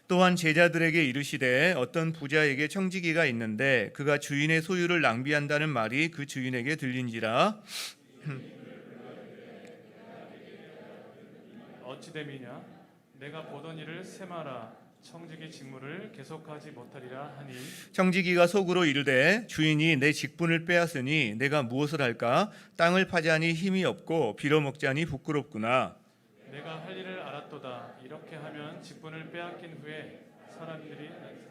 또한 제자들에게 이르시되 어떤 부자에게 청지기가 있는데 그가 주인의 소유를 낭비한다는 말이 그 주인에게 들린지라. 어찌 됨이냐? 내가 보던 일을 세마라. 청지기 직무를 계속하지 못하리라 하니 청지기가 속으로 이르되 주인이 내 직분을 빼앗으니 내가 무엇을 할까? 땅을 파자니 힘이 없고 빌어먹자니 부끄럽구나. 내가 할 일을 알았도다. 이렇게 하면 직분을 빼앗긴 후에 사람들이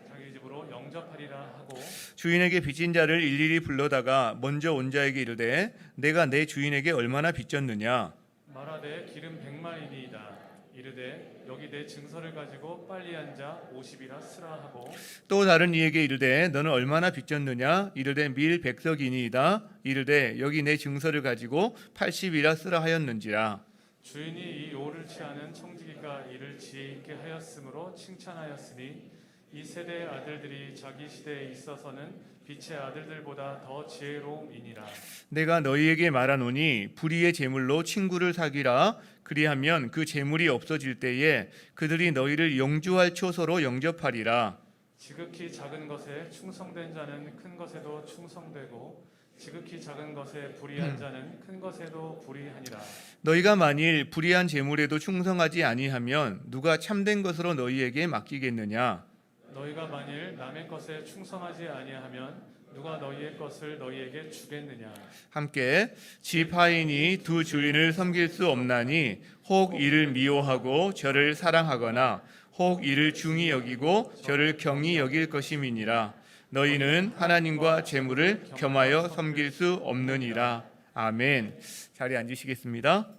자기 집으로 영접하리라 하고 주인에게 빚진 자를 일일이 불러다가 먼저 온 자에게 이르되 내가 내 주인에게 얼마나 빚졌느냐? 말하되 기름 100마리니이다. 이르되 여기 내 증서를 가지고 빨리 앉아 50이라 쓰라 하고 또 다른 이에게 이르되 너는 얼마나 빚졌느냐? 이르되 밀 100석이니이다. 이르되 여기 내 증서를 가지고 80이라 쓰라 하였는지라. 주인이 이 오를 취하는 청지기가 이를 지혜 있게 하였으므로 칭찬하였으니 이 세대의 아들들이 자기 시대에 있어서는 빛의 아들들보다 더 지혜로움이니라. 내가 너희에게 말하노니 불의의 재물로 친구를 사귀라. 그리하면 그 재물이 없어질 때에 그들이 너희를 영주할 초소로 영접하리라. 지극히 작은 것에 충성된 자는 큰 것에도 충성되고 지극히 작은 것에 불의한 자는 큰 것에도 불의하니라. 너희가 만일 불의한 재물에도 충성하지 아니하면 누가 참된 것으로 너희에게 맡기겠느냐? 너희가 만일 남의 것에 충성하지 아니하면 누가 너희의 것을 너희에게 주겠느냐. 함께 집 하인이 두 주인을 섬길 수 없나니 혹 이를 미워하고 저를 사랑하거나 혹 이를 중히 여기고 저를 경히 여길 것임이니라. 너희는 하나님과 재물을 겸하여 섬길 수 없느니라. 아멘. 자리에 앉으시겠습니다.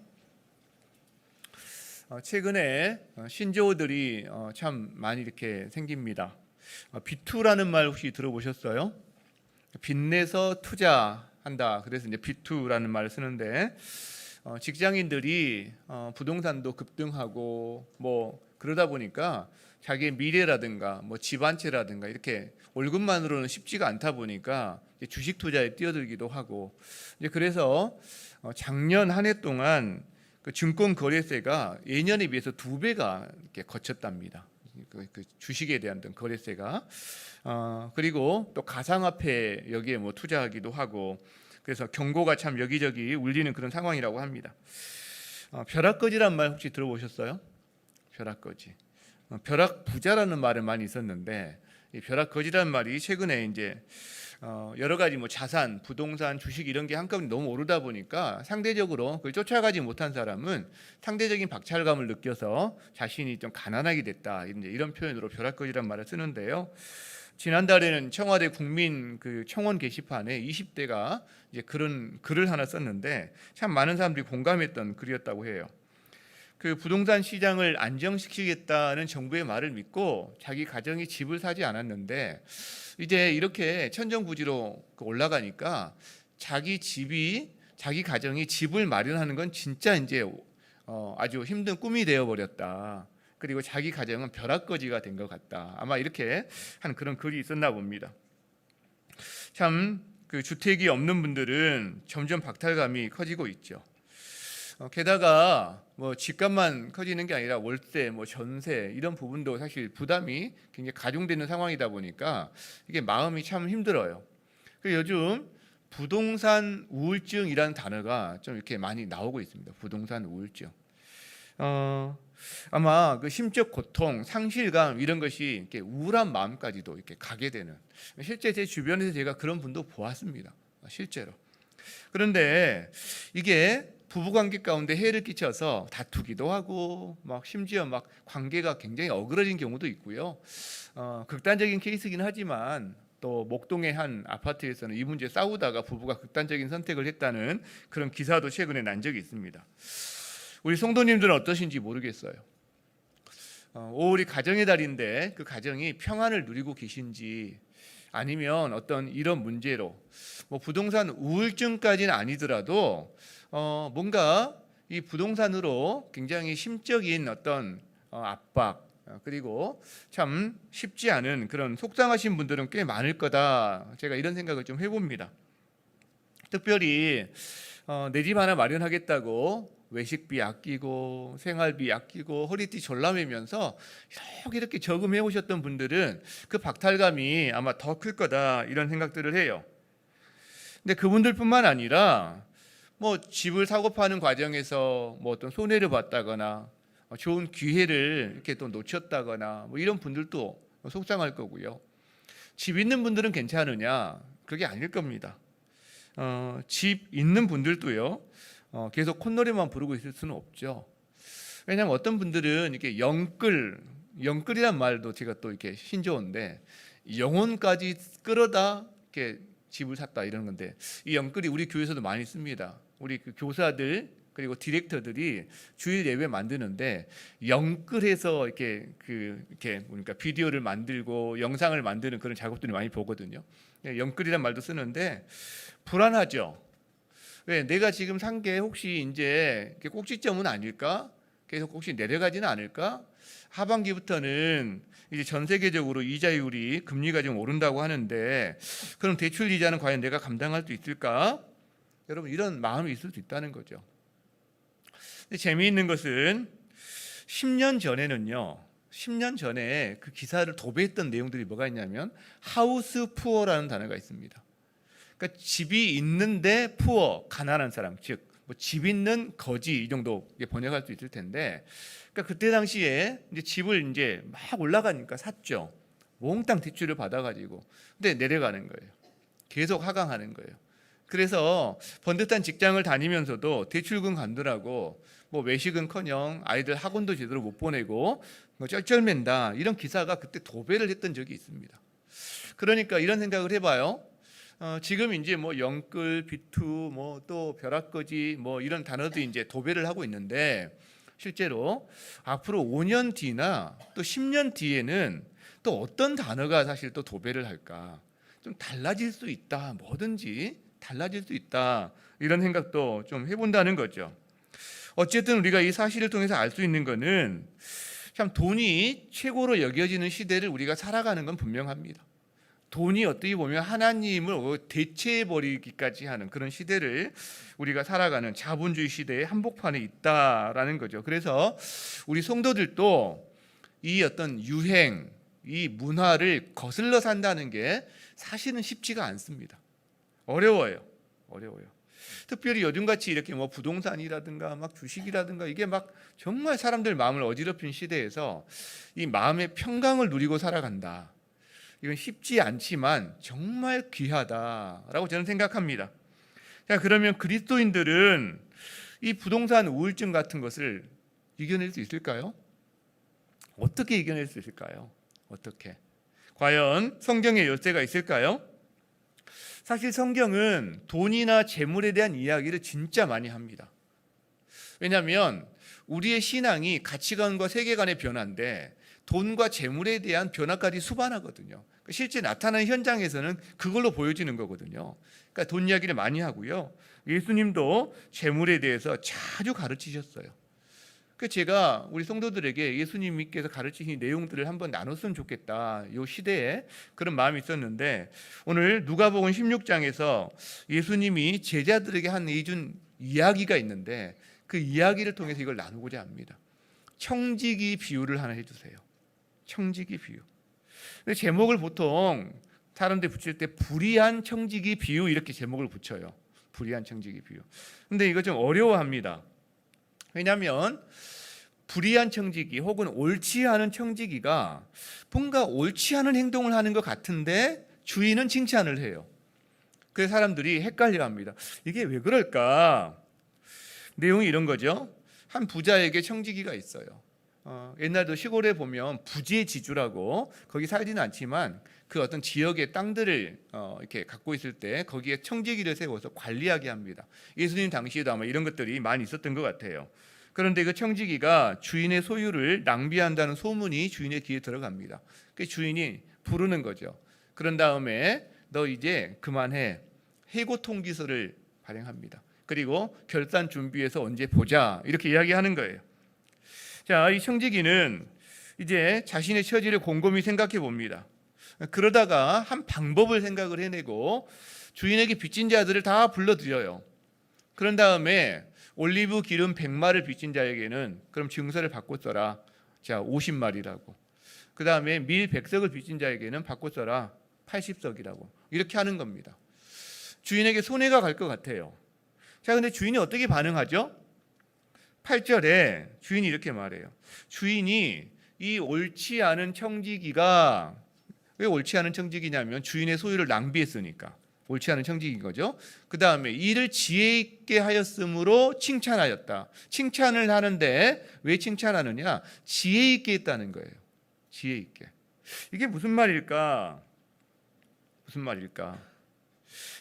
최근에 신조어들이 참 많이 이렇게 생깁니다. 비투라는 말 혹시 들어보셨어요? 빚내서 투자한다. 그래서 이제 비투라는 말을 쓰는데 직장인들이 부동산도 급등하고 뭐 그러다 보니까 자기의 미래라든가 뭐 집 한 채라든가 이렇게 월급만으로는 쉽지가 않다 보니까 주식 투자에 뛰어들기도 하고 이제 그래서 작년 한 해 동안 그 증권 거래세가 예년에 비해서 2배가 이렇게 거쳤답니다. 그 주식에 대한 거래세가 그리고 또 가상화폐 여기에 뭐 투자하기도 하고 그래서 경고가 참 여기저기 울리는 그런 상황이라고 합니다. 벼락거지란 말 혹시 들어보셨어요? 벼락거지. 벼락부자라는 말은 많이 있었는데 이 벼락거지라는 말이 최근에 이제 여러 가지 뭐 자산, 부동산, 주식 이런 게 한꺼번에 너무 오르다 보니까 상대적으로 그걸 쫓아가지 못한 사람은 상대적인 박탈감을 느껴서 자신이 좀 가난하게 됐다 이런 표현으로 벼락거지란 말을 쓰는데요. 지난달에는 청와대 국민 그 청원 게시판에 20대가 이제 그런 글을 하나 썼는데 참 많은 사람들이 공감했던 글이었다고 해요. 그 부동산 시장을 안정시키겠다는 정부의 말을 믿고 자기 가정이 집을 사지 않았는데 이제 이렇게 천정부지로 올라가니까 자기 가정이 집을 마련하는 건 진짜 이제 아주 힘든 꿈이 되어 버렸다. 그리고 자기 가정은 벼락거지가 된 것 같다. 아마 이렇게 한 그런 글이 있었나 봅니다. 참 그 주택이 없는 분들은 점점 박탈감이 커지고 있죠. 게다가 뭐 집값만 커지는 게 아니라 월세, 뭐 전세 이런 부분도 사실 부담이 굉장히 가중되는 상황이다 보니까 이게 마음이 참 힘들어요. 그리고 요즘 부동산 우울증이라는 단어가 좀 이렇게 많이 나오고 있습니다. 부동산 우울증. 아마 그 심적 고통, 상실감 이런 것이 이렇게 우울한 마음까지도 이렇게 가게 되는 실제 제 주변에서 제가 그런 분도 보았습니다. 실제로. 그런데 이게 부부관계 가운데 해를 끼쳐서 다투기도 하고 막 심지어 막 관계가 굉장히 어그러진 경우도 있고요. 극단적인 케이스긴 하지만 또 목동의 한 아파트에서는 이 문제 싸우다가 부부가 극단적인 선택을 했다는 그런 기사도 최근에 난 적이 있습니다. 우리 성도님들은 어떠신지 모르겠어요. 5월이 가정의 달인데 그 가정이 평안을 누리고 계신지 아니면 어떤 이런 문제로 뭐 부동산 우울증까지는 아니더라도 뭔가 이 부동산으로 굉장히 심적인 어떤 압박 그리고 참 쉽지 않은 그런 속상하신 분들은 꽤 많을 거다. 제가 이런 생각을 좀 해봅니다. 특별히 내 집 하나 마련하겠다고 외식비 아끼고 생활비 아끼고 허리띠 졸라매면서 이렇게 저금해 오셨던 분들은 그 박탈감이 아마 더 클 거다 이런 생각들을 해요. 근데 그분들뿐만 아니라 뭐 집을 사고 파는 과정에서 뭐 어떤 손해를 봤다거나 좋은 기회를 이렇게 또 놓쳤다거나 뭐 이런 분들도 속상할 거고요. 집 있는 분들은 괜찮으냐? 그게 아닐 겁니다. 집 있는 분들도요. 계속 콧노래만 부르고 있을 수는 없죠. 왜냐하면 어떤 분들은 이렇게 영끌이란 말도 제가 또 이렇게 신조어인데 영혼까지 끌어다 이렇게 집을 샀다 이런 건데 이 영끌이 우리 교회에서도 많이 씁니다. 우리 그 교사들 그리고 디렉터들이 주일 예배 만드는데 영끌해서 이렇게 그러니까 비디오를 만들고 영상을 만드는 그런 작업들이 많이 보거든요. 영끌이란 말도 쓰는데 불안하죠. 왜 내가 지금 산 게 혹시 이제 꼭지점은 아닐까? 계속 혹시 내려가지는 않을까? 하반기부터는 이제 전 세계적으로 이자율이 금리가 좀 오른다고 하는데 그럼 대출 이자는 과연 내가 감당할 수 있을까? 여러분 이런 마음이 있을 수 있다는 거죠. 근데 재미있는 것은 10년 전에 그 기사를 도배했던 내용들이 뭐가 있냐면 하우스 푸어라는 단어가 있습니다. 그러니까 집이 있는데 푸어, 가난한 사람, 즉 뭐 집 있는 거지 이 정도 번역할 수 있을 텐데, 그러니까 그때 당시에 이제 집을 이제 막 올라가니까 샀죠. 몽땅 대출을 받아가지고, 근데 내려가는 거예요. 계속 하강하는 거예요. 그래서 번듯한 직장을 다니면서도 대출금 갚느라고 뭐 외식은커녕 아이들 학원도 제대로 못 보내고 뭐 쩔쩔맨다 이런 기사가 그때 도배를 했던 적이 있습니다. 그러니까 이런 생각을 해봐요. 지금 이제 뭐 영끌, 비투, 뭐 또 벼락거지 뭐 이런 단어도 이제 도배를 하고 있는데 실제로 앞으로 5년 뒤나 또 10년 뒤에는 또 어떤 단어가 사실 또 도배를 할까? 좀 달라질 수 있다. 뭐든지 달라질 수 있다. 이런 생각도 좀 해본다는 거죠. 어쨌든 우리가 이 사실을 통해서 알 수 있는 거는 참 돈이 최고로 여겨지는 시대를 우리가 살아가는 건 분명합니다. 돈이 어떻게 보면 하나님을 대체해버리기까지 하는 그런 시대를 우리가 살아가는 자본주의 시대의 한복판에 있다라는 거죠. 그래서 우리 성도들도 이 어떤 유행, 이 문화를 거슬러 산다는 게 사실은 쉽지가 않습니다. 어려워요. 특별히 요즘같이 이렇게 뭐 부동산이라든가 막 주식이라든가 이게 막 정말 사람들 마음을 어지럽힌 시대에서 이 마음의 평강을 누리고 살아간다. 이건 쉽지 않지만 정말 귀하다라고 저는 생각합니다. 자, 그러면 그리스도인들은 이 부동산 우울증 같은 것을 이겨낼 수 있을까요? 어떻게 이겨낼 수 있을까요? 어떻게? 과연 성경에 열쇠가 있을까요? 사실 성경은 돈이나 재물에 대한 이야기를 진짜 많이 합니다. 왜냐하면 우리의 신앙이 가치관과 세계관의 변화인데 돈과 재물에 대한 변화까지 수반하거든요. 실제 나타나는 현장에서는 그걸로 보여지는 거거든요. 그러니까 돈 이야기를 많이 하고요. 예수님도 재물에 대해서 자주 가르치셨어요. 제가 우리 성도들에게 예수님께서 가르치신 내용들을 한번 나눴으면 좋겠다. 이 시대에 그런 마음이 있었는데 오늘 누가복음 16장에서 예수님이 제자들에게 해준 이야기가 있는데 그 이야기를 통해서 이걸 나누고자 합니다. 청지기 비유를 하나 해주세요. 청지기 비유. 근데 제목을 보통 사람들이 붙일 때 불의한 청지기 비유 이렇게 제목을 붙여요. 불의한 청지기 비유. 근데 이거 좀 어려워합니다. 왜냐하면 불의한 청지기 혹은 옳지 않은 청지기가 뭔가 옳지 않은 행동을 하는 것 같은데 주인은 칭찬을 해요. 그래서 사람들이 헷갈려합니다. 이게 왜 그럴까? 내용이 이런 거죠. 한 부자에게 청지기가 있어요. 옛날도 시골에 보면 부지지주라고 거기 살지는 않지만 그 어떤 지역의 땅들을 이렇게 갖고 있을 때 거기에 청지기를 세워서 관리하게 합니다. 예수님 당시에도 아마 이런 것들이 많이 있었던 것 같아요. 그런데 그 청지기가 주인의 소유를 낭비한다는 소문이 주인의 귀에 들어갑니다. 그 주인이 부르는 거죠. 그런 다음에 너 이제 그만해. 해고 통지서를 발행합니다. 그리고 결산 준비해서 언제 보자 이렇게 이야기하는 거예요. 자, 이 청지기는 이제 자신의 처지를 곰곰이 생각해 봅니다. 그러다가 한 방법을 생각을 해내고 주인에게 빚진 자들을 다 불러들여요. 그런 다음에 올리브 기름 100마를 빚진 자에게는 그럼 증서를 바꿔 써라. 자, 50마리라고. 그 다음에 밀 100석을 빚진 자에게는 바꿔 써라. 80석이라고. 이렇게 하는 겁니다. 주인에게 손해가 갈 것 같아요. 자, 근데 주인이 어떻게 반응하죠? 8절에 주인이 이렇게 말해요. 주인이 이 옳지 않은 청지기가, 왜 옳지 않은 청지기냐면 주인의 소유를 낭비했으니까 옳지 않은 청지기인 거죠. 그 다음에 이를 지혜 있게 하였으므로 칭찬하였다. 칭찬을 하는데 왜 칭찬하느냐? 지혜 있게 했다는 거예요. 지혜 있게. 이게 무슨 말일까? 무슨 말일까?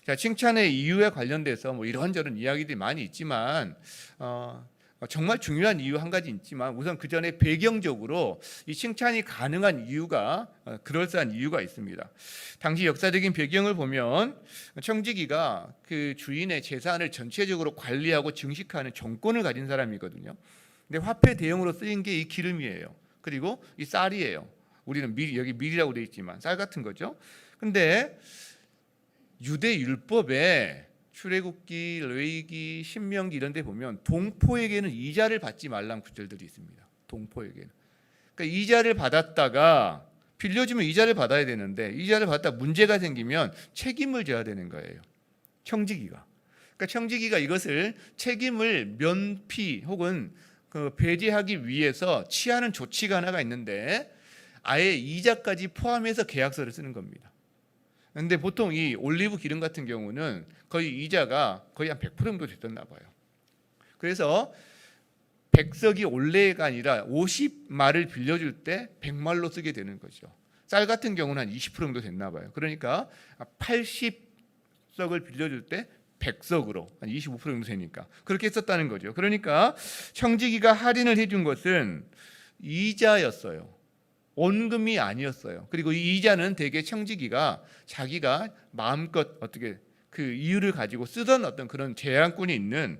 자, 칭찬의 이유에 관련돼서 뭐 이런저런 이야기들이 많이 있지만 정말 중요한 이유 한 가지 있지만 우선 그 전에 배경적으로 이 칭찬이 가능한 이유가 그럴싸한 이유가 있습니다. 당시 역사적인 배경을 보면 청지기가 그 주인의 재산을 전체적으로 관리하고 증식하는 정권을 가진 사람이거든요. 근데 화폐 대용으로 쓰인 게 이 기름이에요. 그리고 이 쌀이에요. 우리는 밀, 여기 밀이라고 되어 있지만 쌀 같은 거죠. 근데 유대 율법에 출애굽기, 레위기, 신명기 이런 데 보면 동포에게는 이자를 받지 말라는 구절들이 있습니다. 동포에게는. 그러니까 이자를 받았다가 빌려주면 이자를 받아야 되는데 이자를 받다 문제가 생기면 책임을 져야 되는 거예요. 청지기가. 그러니까 청지기가 이것을 책임을 면피 혹은 그 배제하기 위해서 취하는 조치가 하나가 있는데 아예 이자까지 포함해서 계약서를 쓰는 겁니다. 근데 보통 이 올리브 기름 같은 경우는 거의 이자가 거의 한 100% 정도 됐었나 봐요. 그래서 100석이 올레가 아니라 50말을 빌려줄 때 100말로 쓰게 되는 거죠. 쌀 같은 경우는 한 20% 정도 됐나 봐요. 그러니까 80석을 빌려줄 때 100석으로 한 25% 정도 되니까 그렇게 했었다는 거죠. 그러니까 청지기가 할인을 해준 것은 이자였어요. 원금이 아니었어요. 그리고 이 이자는 대개 청지기가 자기가 마음껏 어떻게 그 이유를 가지고 쓰던 어떤 그런 제한권이 있는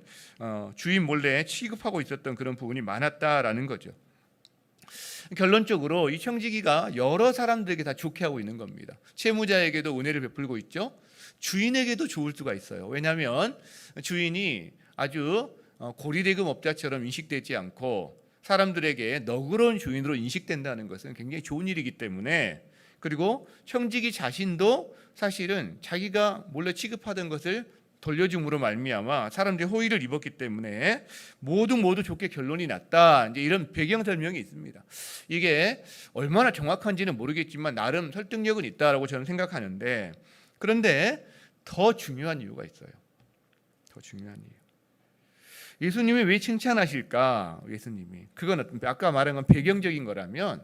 주인 몰래 취급하고 있었던 그런 부분이 많았다라는 거죠. 결론적으로 이 청지기가 여러 사람들에게 다 좋게 하고 있는 겁니다. 채무자에게도 은혜를 베풀고 있죠. 주인에게도 좋을 수가 있어요. 왜냐하면 주인이 아주 고리대금 업자처럼 인식되지 않고 사람들에게 너그러운 주인으로 인식된다는 것은 굉장히 좋은 일이기 때문에, 그리고 청지기 자신도 사실은 자기가 몰래 취급하던 것을 돌려줌으로 말미암아 사람들이 호의를 입었기 때문에 모두 좋게 결론이 났다. 이제 이런 배경 설명이 있습니다. 이게 얼마나 정확한지는 모르겠지만 나름 설득력은 있다라고 저는 생각하는데, 그런데 더 중요한 이유가 있어요. 더 중요한 이유. 예수님이 왜 칭찬하실까? 예수님이 그건 아까 말한 건 배경적인 거라면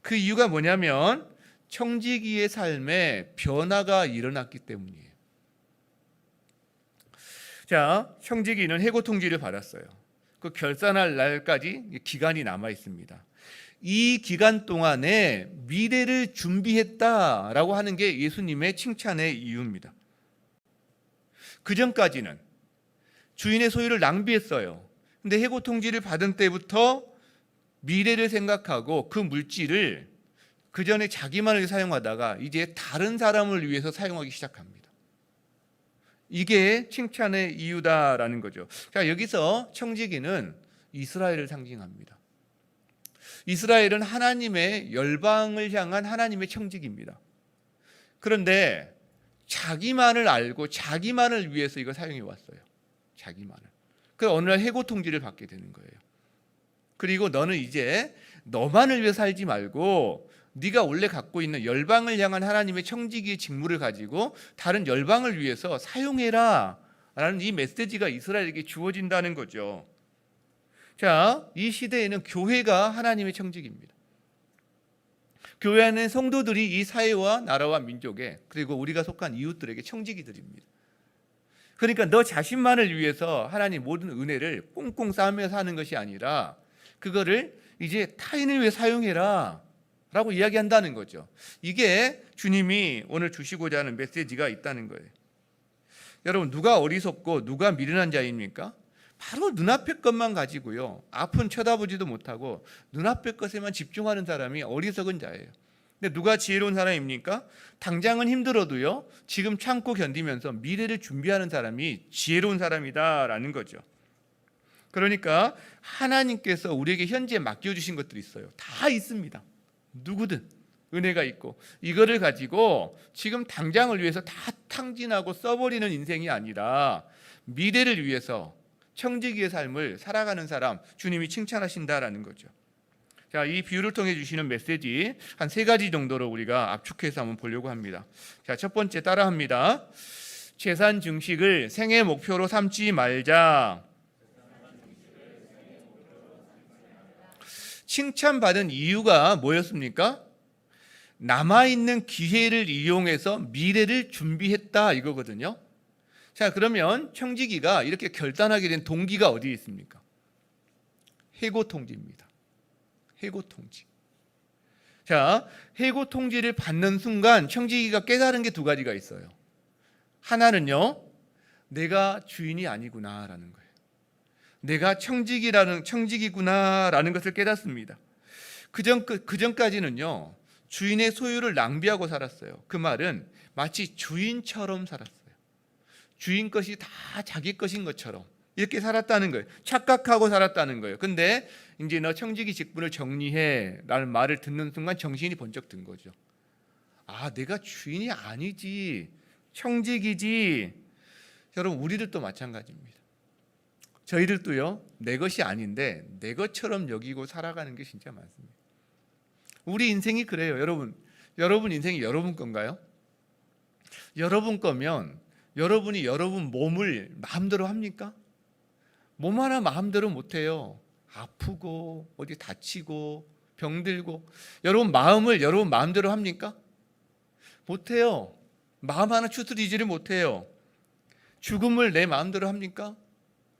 그 이유가 뭐냐면 청지기의 삶에 변화가 일어났기 때문이에요. 자, 청지기는 해고 통지를 받았어요. 그 결산할 날까지 기간이 남아 있습니다. 이 기간 동안에 미래를 준비했다라고 하는 게 예수님의 칭찬의 이유입니다. 그 전까지는 주인의 소유를 낭비했어요. 근데 해고 통지를 받은 때부터 미래를 생각하고 그 물질을 그 전에 자기만을 사용하다가 이제 다른 사람을 위해서 사용하기 시작합니다. 이게 칭찬의 이유다라는 거죠. 자, 여기서 청지기는 이스라엘을 상징합니다. 이스라엘은 하나님의 열방을 향한 하나님의 청지기입니다. 그런데 자기만을 알고 자기만을 위해서 이걸 사용해 왔어요. 자기만을. 그래서 어느 날 해고 통지를 받게 되는 거예요. 그리고 너는 이제 너만을 위해 살지 말고 네가 원래 갖고 있는 열방을 향한 하나님의 청지기의 직무를 가지고 다른 열방을 위해서 사용해라 라는 이 메시지가 이스라엘에게 주어진다는 거죠. 자, 이 시대에는 교회가 하나님의 청지기입니다. 교회 안에 성도들이 이 사회와 나라와 민족에, 그리고 우리가 속한 이웃들에게 청지기들입니다. 그러니까 너 자신만을 위해서 하나님 모든 은혜를 꽁꽁 싸매서 하는 것이 아니라 그거를 이제 타인을 위해 사용해라 라고 이야기한다는 거죠. 이게 주님이 오늘 주시고자 하는 메시지가 있다는 거예요. 여러분, 누가 어리석고 누가 미련한 자입니까? 바로 눈앞의 것만 가지고요, 앞은 쳐다보지도 못하고 눈앞의 것에만 집중하는 사람이 어리석은 자예요. 근데 누가 지혜로운 사람입니까? 당장은 힘들어도요, 지금 참고 견디면서 미래를 준비하는 사람이 지혜로운 사람이다라는 거죠. 그러니까 하나님께서 우리에게 현재 맡겨주신 것들이 있어요. 다 있습니다. 누구든 은혜가 있고, 이거를 가지고 지금 당장을 위해서 다 탕진하고 써버리는 인생이 아니라 미래를 위해서 청지기의 삶을 살아가는 사람, 주님이 칭찬하신다라는 거죠. 자, 이 비유를 통해 주시는 메시지 한 3가지 정도로 우리가 압축해서 한번 보려고 합니다. 자, 첫 번째 따라합니다. 재산 증식을 생애 목표로 삼지 말자. 칭찬받은 이유가 뭐였습니까? 남아있는 기회를 이용해서 미래를 준비했다 이거거든요. 자, 그러면 청지기가 이렇게 결단하게 된 동기가 어디에 있습니까? 해고통지입니다. 해고통지. 자, 해고통지를 받는 순간 청지기가 깨달은 게 2가지가 있어요. 하나는요, 내가 주인이 아니구나라는 거예요. 내가 청지기구나라는 것을 깨닫습니다. 그전까지는요, 주인의 소유를 낭비하고 살았어요. 그 말은 마치 주인처럼 살았어요. 주인 것이 다 자기 것인 것처럼 이렇게 살았다는 거예요. 착각하고 살았다는 거예요. 근데 이제 너 청지기 직분을 정리해 라는 말을 듣는 순간 정신이 번쩍 든 거죠. 아, 내가 주인이 아니지, 청지기지. 여러분, 우리들도 마찬가지입니다. 저희들도요, 내 것이 아닌데 내 것처럼 여기고 살아가는 게 진짜 많습니다. 우리 인생이 그래요. 여러분 인생이 여러분 건가요? 여러분 거면 여러분이 여러분 몸을 마음대로 합니까? 몸 하나 마음대로 못해요. 아프고 어디 다치고 병들고. 여러분 마음을 여러분 마음대로 합니까? 못해요. 마음 하나 추스리지를 못해요. 죽음을 내 마음대로 합니까?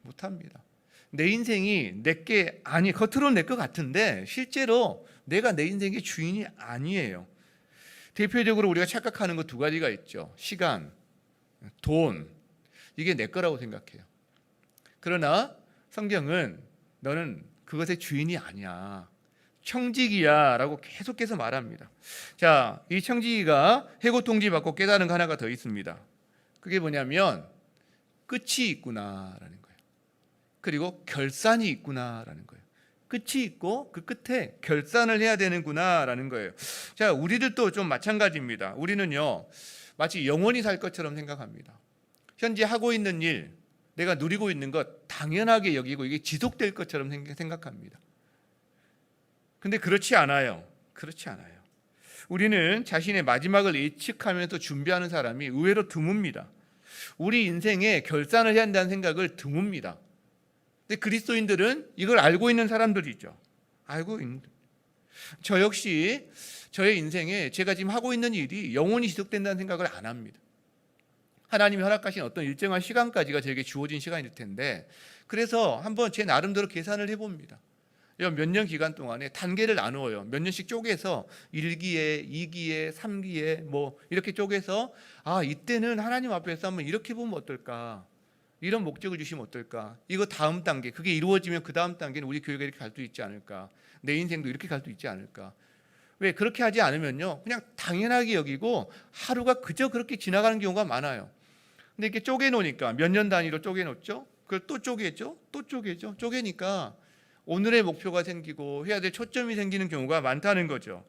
못합니다. 내 인생이 내게 아니, 겉으로는 내 것 같은데 실제로 내가 내 인생의 주인이 아니에요. 대표적으로 우리가 착각하는 거 2가지가 있죠. 시간, 돈, 이게 내 거라고 생각해요. 그러나 성경은 너는 그것의 주인이 아니야, 청지기야 라고 계속해서 말합니다. 자, 이 청지기가 해고통지 받고 깨달은 거 하나가 더 있습니다. 그게 뭐냐면 끝이 있구나라는 거예요. 그리고 결산이 있구나라는 거예요. 끝이 있고 그 끝에 결산을 해야 되는구나라는 거예요. 자, 우리들도 좀 마찬가지입니다. 우리는요, 마치 영원히 살 것처럼 생각합니다. 현재 하고 있는 일, 내가 누리고 있는 것 당연하게 여기고 이게 지속될 것처럼 생각합니다. 근데 그렇지 않아요. 그렇지 않아요. 우리는 자신의 마지막을 예측하면서 준비하는 사람이 의외로 드뭅니다. 우리 인생에 결산을 해야 한다는 생각을 드뭅니다. 근데 그리스도인들은 이걸 알고 있는 사람들이죠. 알고 있는. 저 역시 저의 인생에 제가 지금 하고 있는 일이 영원히 지속된다는 생각을 안 합니다. 하나님이 허락하신 어떤 일정한 시간까지가 저에게 주어진 시간일 텐데, 그래서 한번 제 나름대로 계산을 해봅니다. 몇 년 기간 동안에 단계를 나누어요. 몇 년씩 쪼개서 1기에, 2기에, 3기에 뭐 이렇게 쪼개서, 아, 이때는 하나님 앞에서 한번 이렇게 보면 어떨까? 이런 목적을 주시면 어떨까? 이거 다음 단계, 그게 이루어지면 그 다음 단계는 우리 교회가 이렇게 갈 수 있지 않을까? 내 인생도 이렇게 갈 수 있지 않을까? 왜 그렇게 하지 않으면요, 그냥 당연하게 여기고 하루가 그저 그렇게 지나가는 경우가 많아요. 근데 이렇게 쪼개놓으니까 몇 년 단위로 쪼개놓죠? 그걸 또 쪼개죠? 또 쪼개죠? 쪼개니까 오늘의 목표가 생기고 해야 될 초점이 생기는 경우가 많다는 거죠.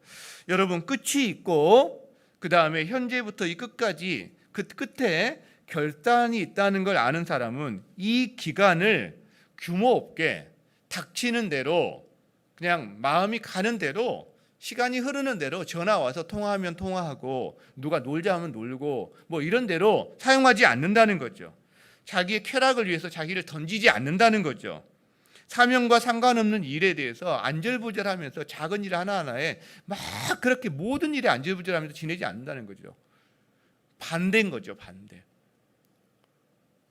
여러분, 끝이 있고 그 다음에 현재부터 이 끝까지 그 끝에 결단이 있다는 걸 아는 사람은 이 기간을 규모 없게 닥치는 대로, 그냥 마음이 가는 대로, 시간이 흐르는 대로 전화 와서 통화하면 통화하고 누가 놀자 하면 놀고 뭐 이런 대로 사용하지 않는다는 거죠. 자기의 쾌락을 위해서 자기를 던지지 않는다는 거죠. 사명과 상관없는 일에 대해서 안절부절하면서 작은 일 하나하나에 막 그렇게 모든 일에 안절부절하면서 지내지 않는다는 거죠. 반대인 거죠. 반대.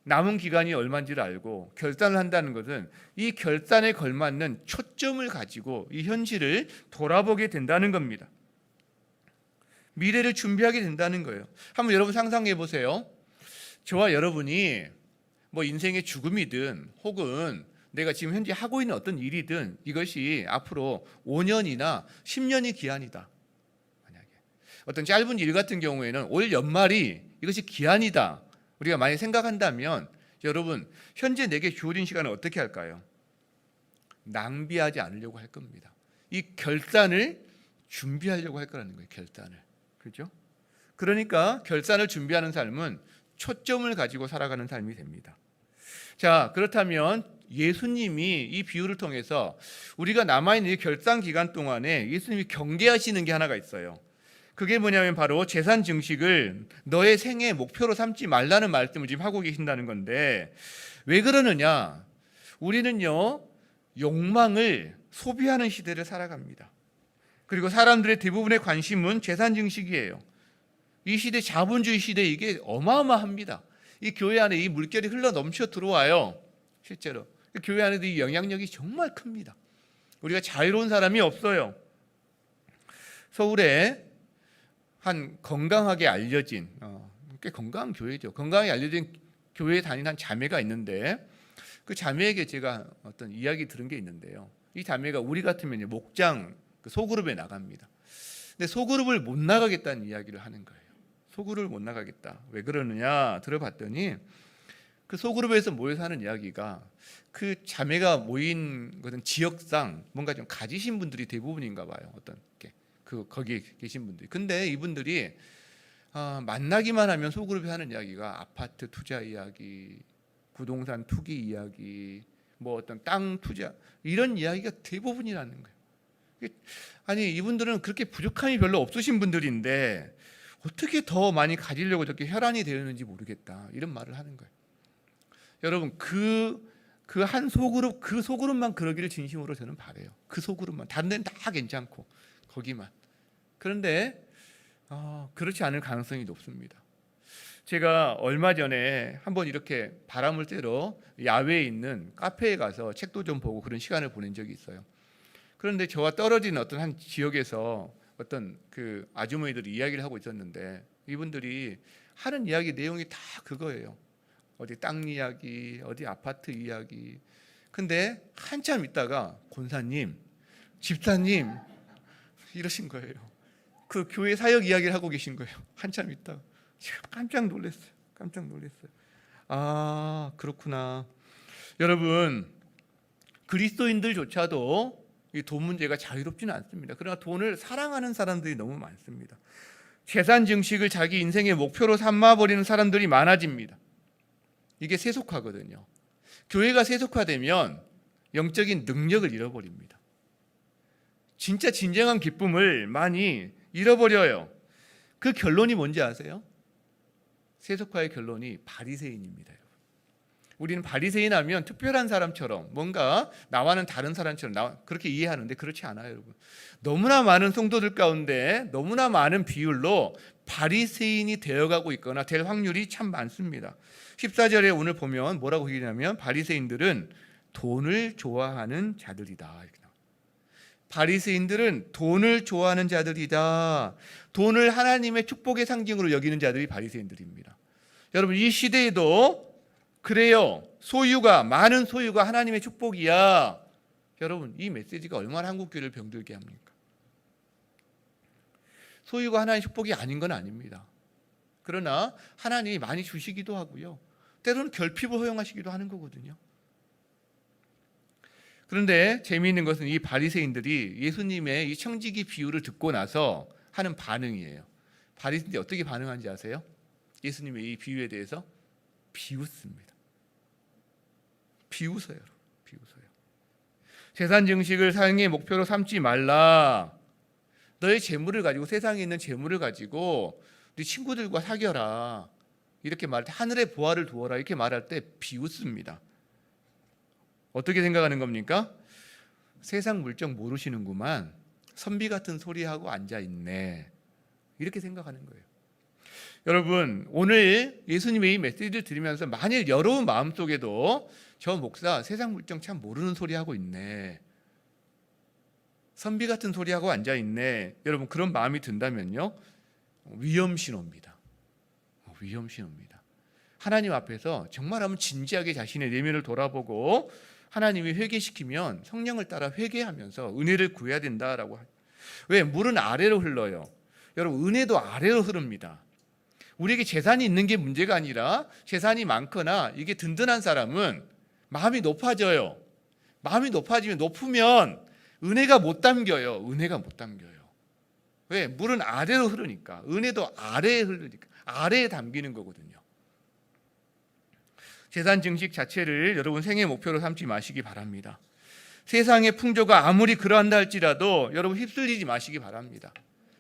남은 기간이 얼마인지를 알고 결단을 한다는 것은 이 결단에 걸맞는 초점을 가지고 이 현실을 돌아보게 된다는 겁니다. 미래를 준비하게 된다는 거예요. 한번 여러분 상상해 보세요. 저와 여러분이 뭐 인생의 죽음이든 혹은 내가 지금 현재 하고 있는 어떤 일이든 이것이 앞으로 5년이나 10년이 기한이다. 만약에 어떤 짧은 일 같은 경우에는 올 연말이 이것이 기한이다. 우리가 많이 생각한다면 여러분, 현재 내게 주어진 시간을 어떻게 할까요? 낭비하지 않으려고 할 겁니다. 이 결산을 준비하려고 할 거라는 거예요. 결산을. 그렇죠? 그러니까 결산을 준비하는 삶은 초점을 가지고 살아가는 삶이 됩니다. 자, 그렇다면 예수님이 이 비유를 통해서 우리가 남아있는 이 결산 기간 동안에 예수님이 경계하시는 게 하나가 있어요. 그게 뭐냐면 바로 재산 증식을 너의 생애의 목표로 삼지 말라는 말씀을 지금 하고 계신다는 건데, 왜 그러느냐? 우리는요, 욕망을 소비하는 시대를 살아갑니다. 그리고 사람들의 대부분의 관심은 재산 증식이에요. 이 시대, 자본주의 시대, 이게 어마어마합니다. 이 교회 안에 이 물결이 흘러 넘쳐 들어와요. 실제로 교회 안에도 이 영향력이 정말 큽니다. 우리가 자유로운 사람이 없어요. 서울에 한 건강하게 알려진, 꽤 건강한 교회죠. 건강하게 알려진 교회에 다니는 한 자매가 있는데, 그 자매에게 제가 어떤 이야기 들은 게 있는데요. 이 자매가 우리 같으면 목장 소그룹에 나갑니다. 근데 소그룹을 못 나가겠다는 이야기를 하는 거예요. 소그룹을 못 나가겠다. 왜 그러느냐 들어봤더니, 그 소그룹에서 모여서 하는 이야기가, 그 자매가 모인 것은 지역상 뭔가 좀 가지신 분들이 대부분인가 봐요. 어떤 게 거기에 계신 분들이. 근데 이분들이 만나기만 하면 소그룹이 하는 이야기가 아파트 투자 이야기, 부동산 투기 이야기, 뭐 어떤 땅 투자, 이런 이야기가 대부분이라는 거예요. 아니, 이분들은 그렇게 부족함이 별로 없으신 분들인데 어떻게 더 많이 가지려고 저렇게 혈안이 되었는지 모르겠다, 이런 말을 하는 거예요. 여러분, 그 한 소그룹, 그 소그룹만 그러기를 진심으로 저는 바라요. 그 소그룹만. 다른 데는 다 괜찮고 거기만. 그런데 그렇지 않을 가능성이 높습니다. 제가 얼마 전에 한번 이렇게 바람을 쐬러 야외에 있는 카페에 가서 책도 좀 보고 그런 시간을 보낸 적이 있어요. 그런데 저와 떨어진 어떤 한 지역에서 어떤 그 아주머니들이 이야기를 하고 있었는데, 이분들이 하는 이야기 내용이 다 그거예요. 어디 땅 이야기, 어디 아파트 이야기. 근데 한참 있다가 권사님, 집사님 이러신 거예요. 그 교회 사역 이야기를 하고 계신 거예요. 한참 있다가. 제가 깜짝 놀랐어요. 깜짝 놀랐어요. 아, 그렇구나. 여러분, 그리스도인들조차도 이 돈 문제가 자유롭지는 않습니다. 그러나 돈을 사랑하는 사람들이 너무 많습니다. 재산 증식을 자기 인생의 목표로 삼아버리는 사람들이 많아집니다. 이게 세속화거든요. 교회가 세속화되면 영적인 능력을 잃어버립니다. 진짜 진정한 기쁨을 많이 잃어버려요. 그 결론이 뭔지 아세요? 세속화의 결론이 바리새인입니다. 우리는 바리새인 하면 특별한 사람처럼, 뭔가 나와는 다른 사람처럼 그렇게 이해하는데 그렇지 않아요, 여러분. 너무나 많은 성도들 가운데 너무나 많은 비율로 바리새인이 되어가고 있거나 될 확률이 참 많습니다. 14절에 오늘 보면 뭐라고 얘기하냐면, 바리새인들은 돈을 좋아하는 자들이다. 바리새인들은 돈을 좋아하는 자들이다. 돈을 하나님의 축복의 상징으로 여기는 자들이 바리새인들입니다. 여러분, 이 시대에도 그래요. 많은 소유가 하나님의 축복이야. 여러분, 이 메시지가 얼마나 한국교회를 병들게 합니까? 소유가 하나님의 축복이 아닌 건 아닙니다. 그러나 하나님이 많이 주시기도 하고요, 때로는 결핍을 허용하시기도 하는 거거든요. 그런데 재미있는 것은 이 바리새인들이 예수님의 이 청지기 비유를 듣고 나서 하는 반응이에요. 바리새인들이 어떻게 반응하는지 아세요? 예수님의 이 비유에 대해서 비웃습니다. 비웃어요. 재산 증식을 삶의 목표로 삼지 말라. 너의 재물을 가지고, 세상에 있는 재물을 가지고 네 친구들과 사귀어라, 이렇게 말할 때, 하늘의 보화를 두어라, 이렇게 말할 때 비웃습니다. 어떻게 생각하는 겁니까? 세상 물정 모르시는구만, 선비 같은 소리하고 앉아있네, 이렇게 생각하는 거예요. 여러분, 오늘 예수님의 이 메시지를 들으면서 만일 여러분 마음속에도 저 목사 세상 물정 참 모르는 소리하고 있네, 선비 같은 소리하고 앉아있네, 여러분 그런 마음이 든다면요, 위험신호입니다. 위험신호입니다. 하나님 앞에서 정말 한번 진지하게 자신의 내면을 돌아보고, 하나님이 회개시키면 성령을 따라 회개하면서 은혜를 구해야 된다라고. 왜? 물은 아래로 흘러요. 여러분, 은혜도 아래로 흐릅니다. 우리에게 재산이 있는 게 문제가 아니라, 재산이 많거나 이게 든든한 사람은 마음이 높아져요. 마음이 높으면 은혜가 못 담겨요. 은혜가 못 담겨요. 왜? 물은 아래로 흐르니까. 은혜도 아래에 흐르니까. 아래에 담기는 거거든요. 재산 증식 자체를 여러분 생애 목표로 삼지 마시기 바랍니다. 세상의 풍조가 아무리 그러한다 할지라도 여러분 휩쓸리지 마시기 바랍니다.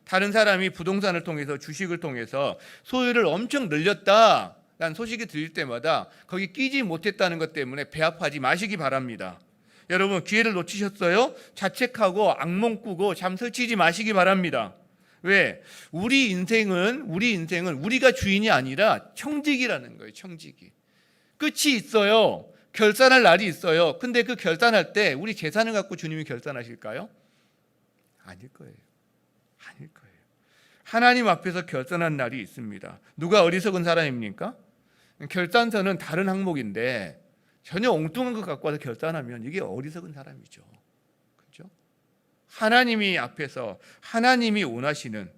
다른 사람이 부동산을 통해서 주식을 통해서 소유를 엄청 늘렸다라는 소식이 들릴 때마다 거기 끼지 못했다는 것 때문에 배아파지 마시기 바랍니다. 여러분 기회를 놓치셨어요? 자책하고 악몽 꾸고 잠 설치지 마시기 바랍니다. 왜? 우리 인생은 우리가 주인이 아니라 청직이라는 거예요. 청직이. 끝이 있어요. 결산할 날이 있어요. 근데 그 결산할 때 우리 재산을 갖고 주님이 결산하실까요? 아닐 거예요. 아닐 거예요. 하나님 앞에서 결산한 날이 있습니다. 누가 어리석은 사람입니까? 결산서는 다른 항목인데 전혀 엉뚱한 것 갖고 와서 결산하면 이게 어리석은 사람이죠. 그렇죠? 하나님이 앞에서 하나님이 원하시는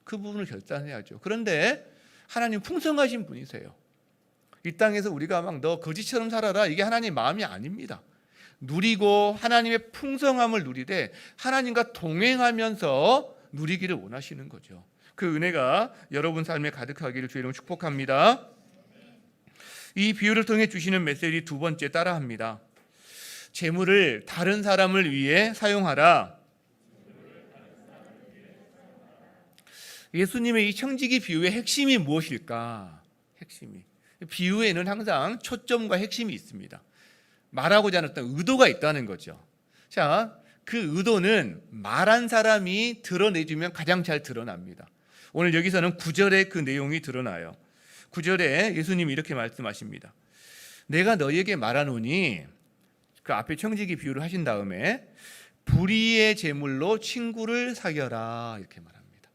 그 부분을 결산해야죠. 그런데 하나님 풍성하신 분이세요. 이 땅에서 우리가 막 너 거지처럼 살아라 이게 하나님 마음이 아닙니다. 누리고 하나님의 풍성함을 누리되 하나님과 동행하면서 누리기를 원하시는 거죠. 그 은혜가 여러분 삶에 가득하기를 주의 이름으로 축복합니다. 이 비유를 통해 주시는 메시지 두 번째 따라합니다. 재물을 다른 사람을 위해 사용하라. 예수님의 이 청지기 비유의 핵심이 무엇일까? 핵심이. 비유에는 항상 초점과 핵심이 있습니다. 말하고자 하는 어떤 의도가 있다는 거죠. 자, 그 의도는 말한 사람이 드러내주면 가장 잘 드러납니다. 오늘 여기서는 9절에 그 내용이 드러나요. 9절에 예수님이 이렇게 말씀하십니다. 내가 너희에게 말하노니, 그 앞에 청지기 비유를 하신 다음에 불의의 재물로 친구를 사겨라 이렇게 말합니다.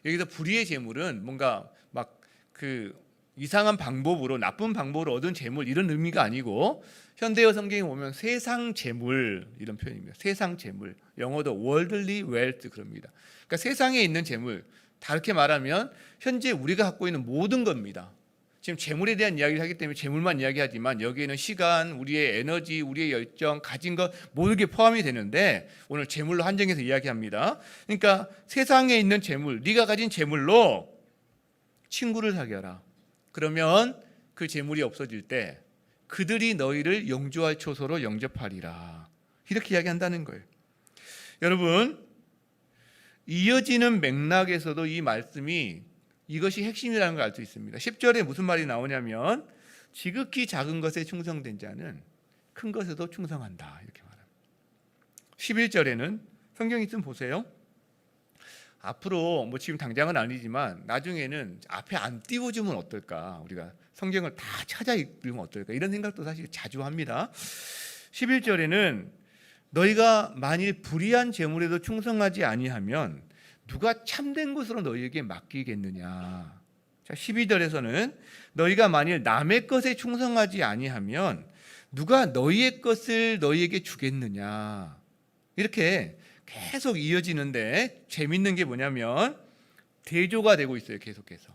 여기서 불의의 재물은 뭔가 막 그 이상한 방법으로 나쁜 방법으로 얻은 재물 이런 의미가 아니고 현대어 성경에 보면 세상 재물 이런 표현입니다. 세상 재물. 영어도 worldly wealth 그럽니다. 그러니까 세상에 있는 재물 다르게 말하면 현재 우리가 갖고 있는 모든 겁니다. 지금 재물에 대한 이야기를 하기 때문에 재물만 이야기하지만 여기에는 시간, 우리의 에너지, 우리의 열정, 가진 것 모든 게 포함이 되는데 오늘 재물로 한정해서 이야기합니다. 그러니까 세상에 있는 재물, 네가 가진 재물로 친구를 사귀어라. 그러면 그 재물이 없어질 때 그들이 너희를 영주할 초소로 영접하리라. 이렇게 이야기한다는 거예요. 여러분 이어지는 맥락에서도 이 말씀이 이것이 핵심이라는 걸 알 수 있습니다. 10절에 무슨 말이 나오냐면 지극히 작은 것에 충성된 자는 큰 것에도 충성한다 이렇게 말합니다. 11절에는 성경 있으면 보세요. 앞으로 뭐 지금 당장은 아니지만 나중에는 앞에 안 띄워주면 어떨까, 우리가 성경을 다 찾아 읽으면 어떨까 이런 생각도 사실 자주 합니다. 11절에는 너희가 만일 불의한 재물에도 충성하지 아니하면 누가 참된 것으로 너희에게 맡기겠느냐. 자, 12절에서는 너희가 만일 남의 것에 충성하지 아니하면 누가 너희의 것을 너희에게 주겠느냐. 이렇게 계속 이어지는데 재밌는 게 뭐냐면 대조가 되고 있어요. 계속해서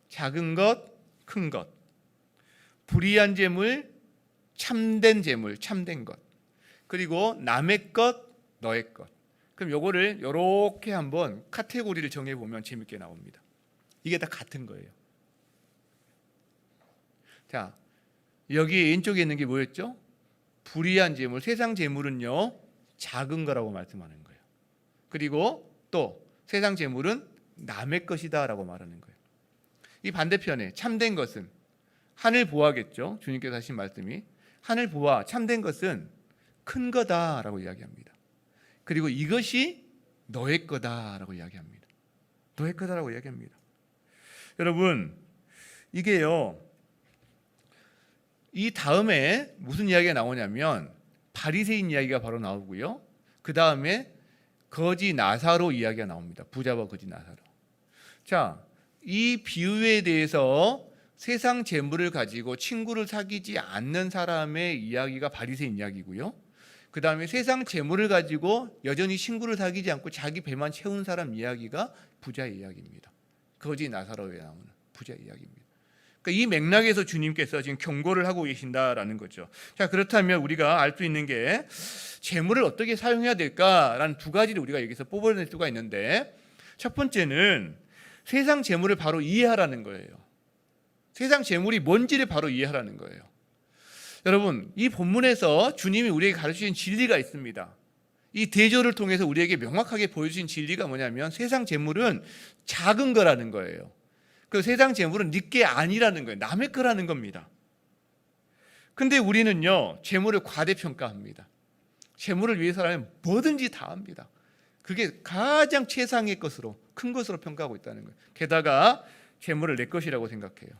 작은 것, 큰 것, 불의한 재물, 참된 재물, 참된 것, 그리고 남의 것, 너의 것. 그럼 요거를 이렇게 한번 카테고리를 정해보면 재밌게 나옵니다. 이게 다 같은 거예요. 자, 여기 왼쪽에 있는 게 뭐였죠? 불의한 재물, 세상 재물은요 작은 거라고 말씀하는 거예요. 그리고 또 세상 재물은 남의 것이다 라고 말하는 거예요. 이 반대편에 참된 것은 하늘 보화겠죠. 주님께서 하신 말씀이 하늘 보화, 참된 것은 큰 거다라고 이야기합니다. 그리고 이것이 너의 거다라고 이야기합니다. 너의 거다라고 이야기합니다. 여러분 이게요, 이 다음에 무슨 이야기가 나오냐면 바리새인 이야기가 바로 나오고요. 그 다음에 거지 나사로 이야기가 나옵니다. 부자와 거지 나사로. 자, 이 비유에 대해서 세상 재물을 가지고 친구를 사귀지 않는 사람의 이야기가 바리새인 이야기고요. 그 다음에 세상 재물을 가지고 여전히 친구를 사귀지 않고 자기 배만 채운 사람 이야기가 부자의 이야기입니다. 거지 나사로에 나오는 부자의 이야기입니다. 그러니까 이 맥락에서 주님께서 지금 경고를 하고 계신다라는 거죠. 자, 그렇다면 우리가 알 수 있는 게 재물을 어떻게 사용해야 될까라는 두 가지를 우리가 여기서 뽑아낼 수가 있는데, 첫 번째는 세상 재물을 바로 이해하라는 거예요. 세상 재물이 뭔지를 바로 이해하라는 거예요. 여러분, 이 본문에서 주님이 우리에게 가르치신 진리가 있습니다. 이 대조를 통해서 우리에게 명확하게 보여주신 진리가 뭐냐면 세상 재물은 작은 거라는 거예요. 그 세상 재물은 네 게 아니라는 거예요. 남의 거라는 겁니다. 근데 우리는요, 재물을 과대평가합니다. 재물을 위해서라면 뭐든지 다 합니다. 그게 가장 최상의 것으로, 큰 것으로 평가하고 있다는 거예요. 게다가 재물을 내 것이라고 생각해요.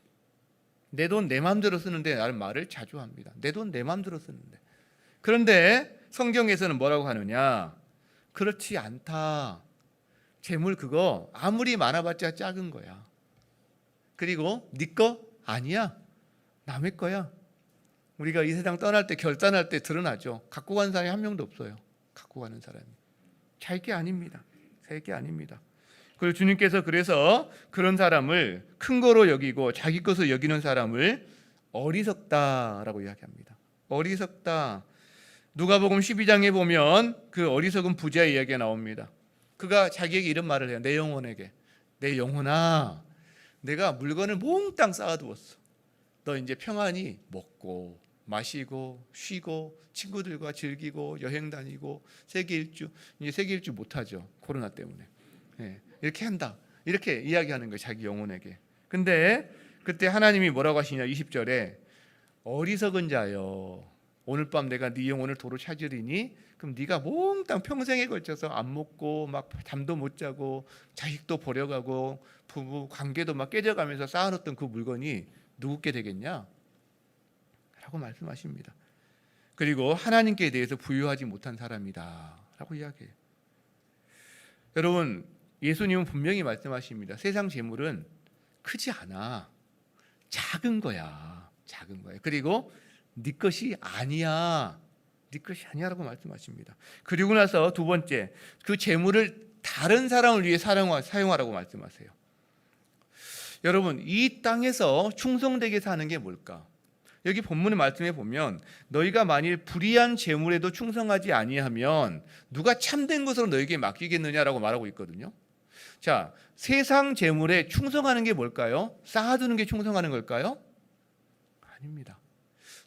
내 돈 내 마음대로 쓰는데 나는 말을 자주 합니다. 내 돈 내 마음대로 쓰는데. 그런데 성경에서는 뭐라고 하느냐? 그렇지 않다. 재물 그거 아무리 많아봤자 작은 거야. 그리고 네 거 아니야. 남의 거야. 우리가 이 세상 떠날 때, 결단할 때 드러나죠. 갖고 가는 사람이 한 명도 없어요. 갖고 가는 사람이. 자기 게 아닙니다. 새 게 아닙니다. 그리고 주님께서 그래서 그런 사람을 큰 거로 여기고 자기 것으로 여기는 사람을 어리석다라고 이야기합니다. 어리석다. 누가복음 12장에 보면 그 어리석은 부자의 이야기가 나옵니다. 그가 자기에게 이런 말을 해요. 내 영혼에게. 내 영혼아, 내가 물건을 몽땅 쌓아두었어. 너 이제 평안히 먹고 마시고 쉬고 친구들과 즐기고 여행 다니고 세계 일주. 이제 세계 일주 못하죠. 코로나 때문에. 이렇게 한다. 이렇게 이야기하는 거예요. 자기 영혼에게. 근데 그때 하나님이 뭐라고 하시냐. 20절에 어리석은 자여, 오늘 밤 내가 네 영혼을 도로 찾으리니 그럼 네가 몽땅 평생에 걸쳐서 안 먹고 막 잠도 못 자고 자식도 버려가고 부부 관계도 막 깨져가면서 쌓아놓던 그 물건이 누구께 되겠냐? 라고 말씀하십니다. 그리고 하나님께 대해서 부유하지 못한 사람이다 라고 이야기해요. 여러분, 예수님은 분명히 말씀하십니다. 세상 재물은 크지 않아. 작은 거야. 작은 거야. 그리고 네 것이 아니야. 네 것이 아니야라고 말씀하십니다. 그리고 나서 두 번째, 그 재물을 다른 사람을 위해 사용하라고 말씀하세요. 여러분, 이 땅에서 충성되게 사는 게 뭘까? 여기 본문의 말씀에 보면 너희가 만일 불의한 재물에도 충성하지 아니하면 누가 참된 것으로 너에게 맡기겠느냐라고 말하고 있거든요. 자, 세상 재물에 충성하는 게 뭘까요? 쌓아두는 게 충성하는 걸까요? 아닙니다.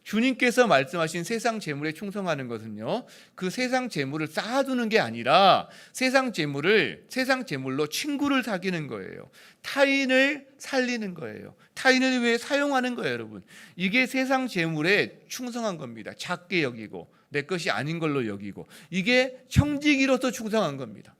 주님께서 말씀하신 세상 재물에 충성하는 것은요, 그 세상 재물을 쌓아두는 게 아니라 세상 재물로 친구를 사귀는 거예요. 타인을 살리는 거예요. 타인을 위해 사용하는 거예요, 여러분. 이게 세상 재물에 충성한 겁니다. 작게 여기고 내 것이 아닌 걸로 여기고, 이게 청지기로서 충성한 겁니다.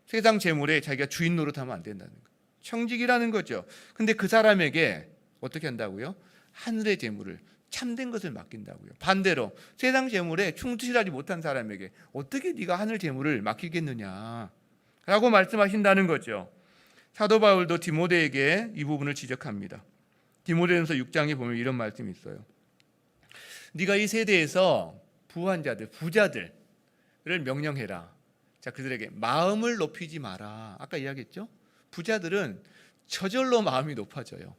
세상 재물에 자기가 주인 노릇하면 안 된다는 거예요. 청지기라는 거죠. 근데 그 사람에게 어떻게 한다고요? 하늘의 재물을, 참된 것을 맡긴다고요. 반대로 세상 재물에 충실하지 못한 사람에게 어떻게 네가 하늘 재물을 맡기겠느냐라고 말씀하신다는 거죠. 사도 바울도 디모데에게 이 부분을 지적합니다. 디모데전서 6장에 보면 이런 말씀이 있어요. 네가 이 세대에서 부한 자들, 부자들을 명령해라. 자, 그들에게 마음을 높이지 마라. 아까 이야기했죠? 부자들은 저절로 마음이 높아져요.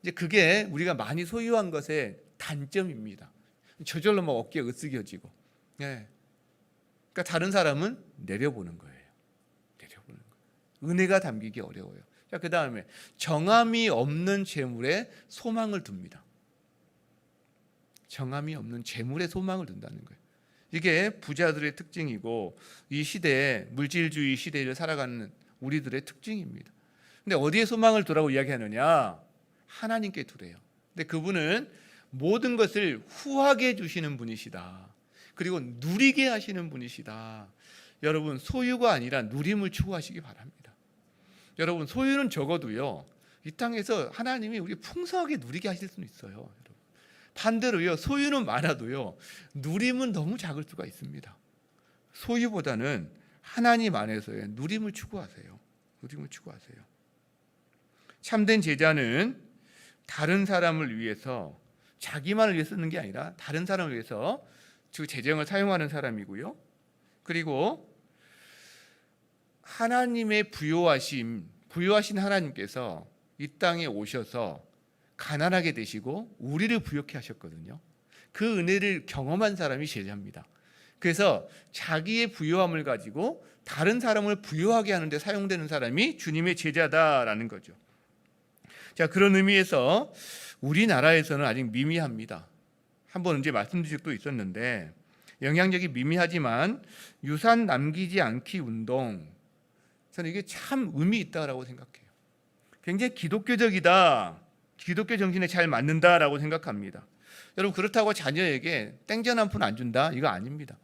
이제 그게 우리가 많이 소유한 것의 단점입니다. 저절로 막 어깨가 으쓱여지고. 그러니까 다른 사람은 내려보는 거예요. 내려보는 거예요. 은혜가 담기기 어려워요. 자, 그 다음에 정함이 없는 재물에 소망을 둡니다. 정함이 없는 재물에 소망을 둔다는 거예요. 이게 부자들의 특징이고 이 시대에 물질주의 시대를 살아가는 우리들의 특징입니다. 근데 어디에 소망을 두라고 이야기하느냐? 하나님께 두래요. 근데 그분은 모든 것을 후하게 주시는 분이시다. 그리고 누리게 하시는 분이시다. 여러분, 소유가 아니라 누림을 추구하시기 바랍니다. 여러분, 소유는 적어도요, 이 땅에서 하나님이 우리 풍성하게 누리게 하실 수는 있어요. 여러분. 반대로요, 소유는 많아도요, 누림은 너무 작을 수가 있습니다. 소유보다는 하나님 안에서의 누림을 추구하세요. 누림을 추구하세요. 참된 제자는 다른 사람을 위해서, 자기만을 위해 쓰는 게 아니라 다른 사람을 위해서 그 재정을 사용하는 사람이고요. 그리고 하나님의 부요하신 하나님께서 이 땅에 오셔서 가난하게 되시고 우리를 부욕해 하셨거든요. 그 은혜를 경험한 사람이 제자입니다. 그래서 자기의 부요함을 가지고 다른 사람을 부요하게 하는데 사용되는 사람이 주님의 제자다라는 거죠. 자, 그런 의미에서 우리나라에서는 아직 미미합니다. 한번 언제 말씀드린 적도 있었는데 영향력이 미미하지만 유산 남기지 않기 운동, 저는 이게 참 의미 있다라고 생각해요. 굉장히 기독교적이다, 기독교 정신에 잘 맞는다라고 생각합니다. 여러분, 그렇다고 자녀에게 땡전 한 푼 안 준다, 이거 아닙니다.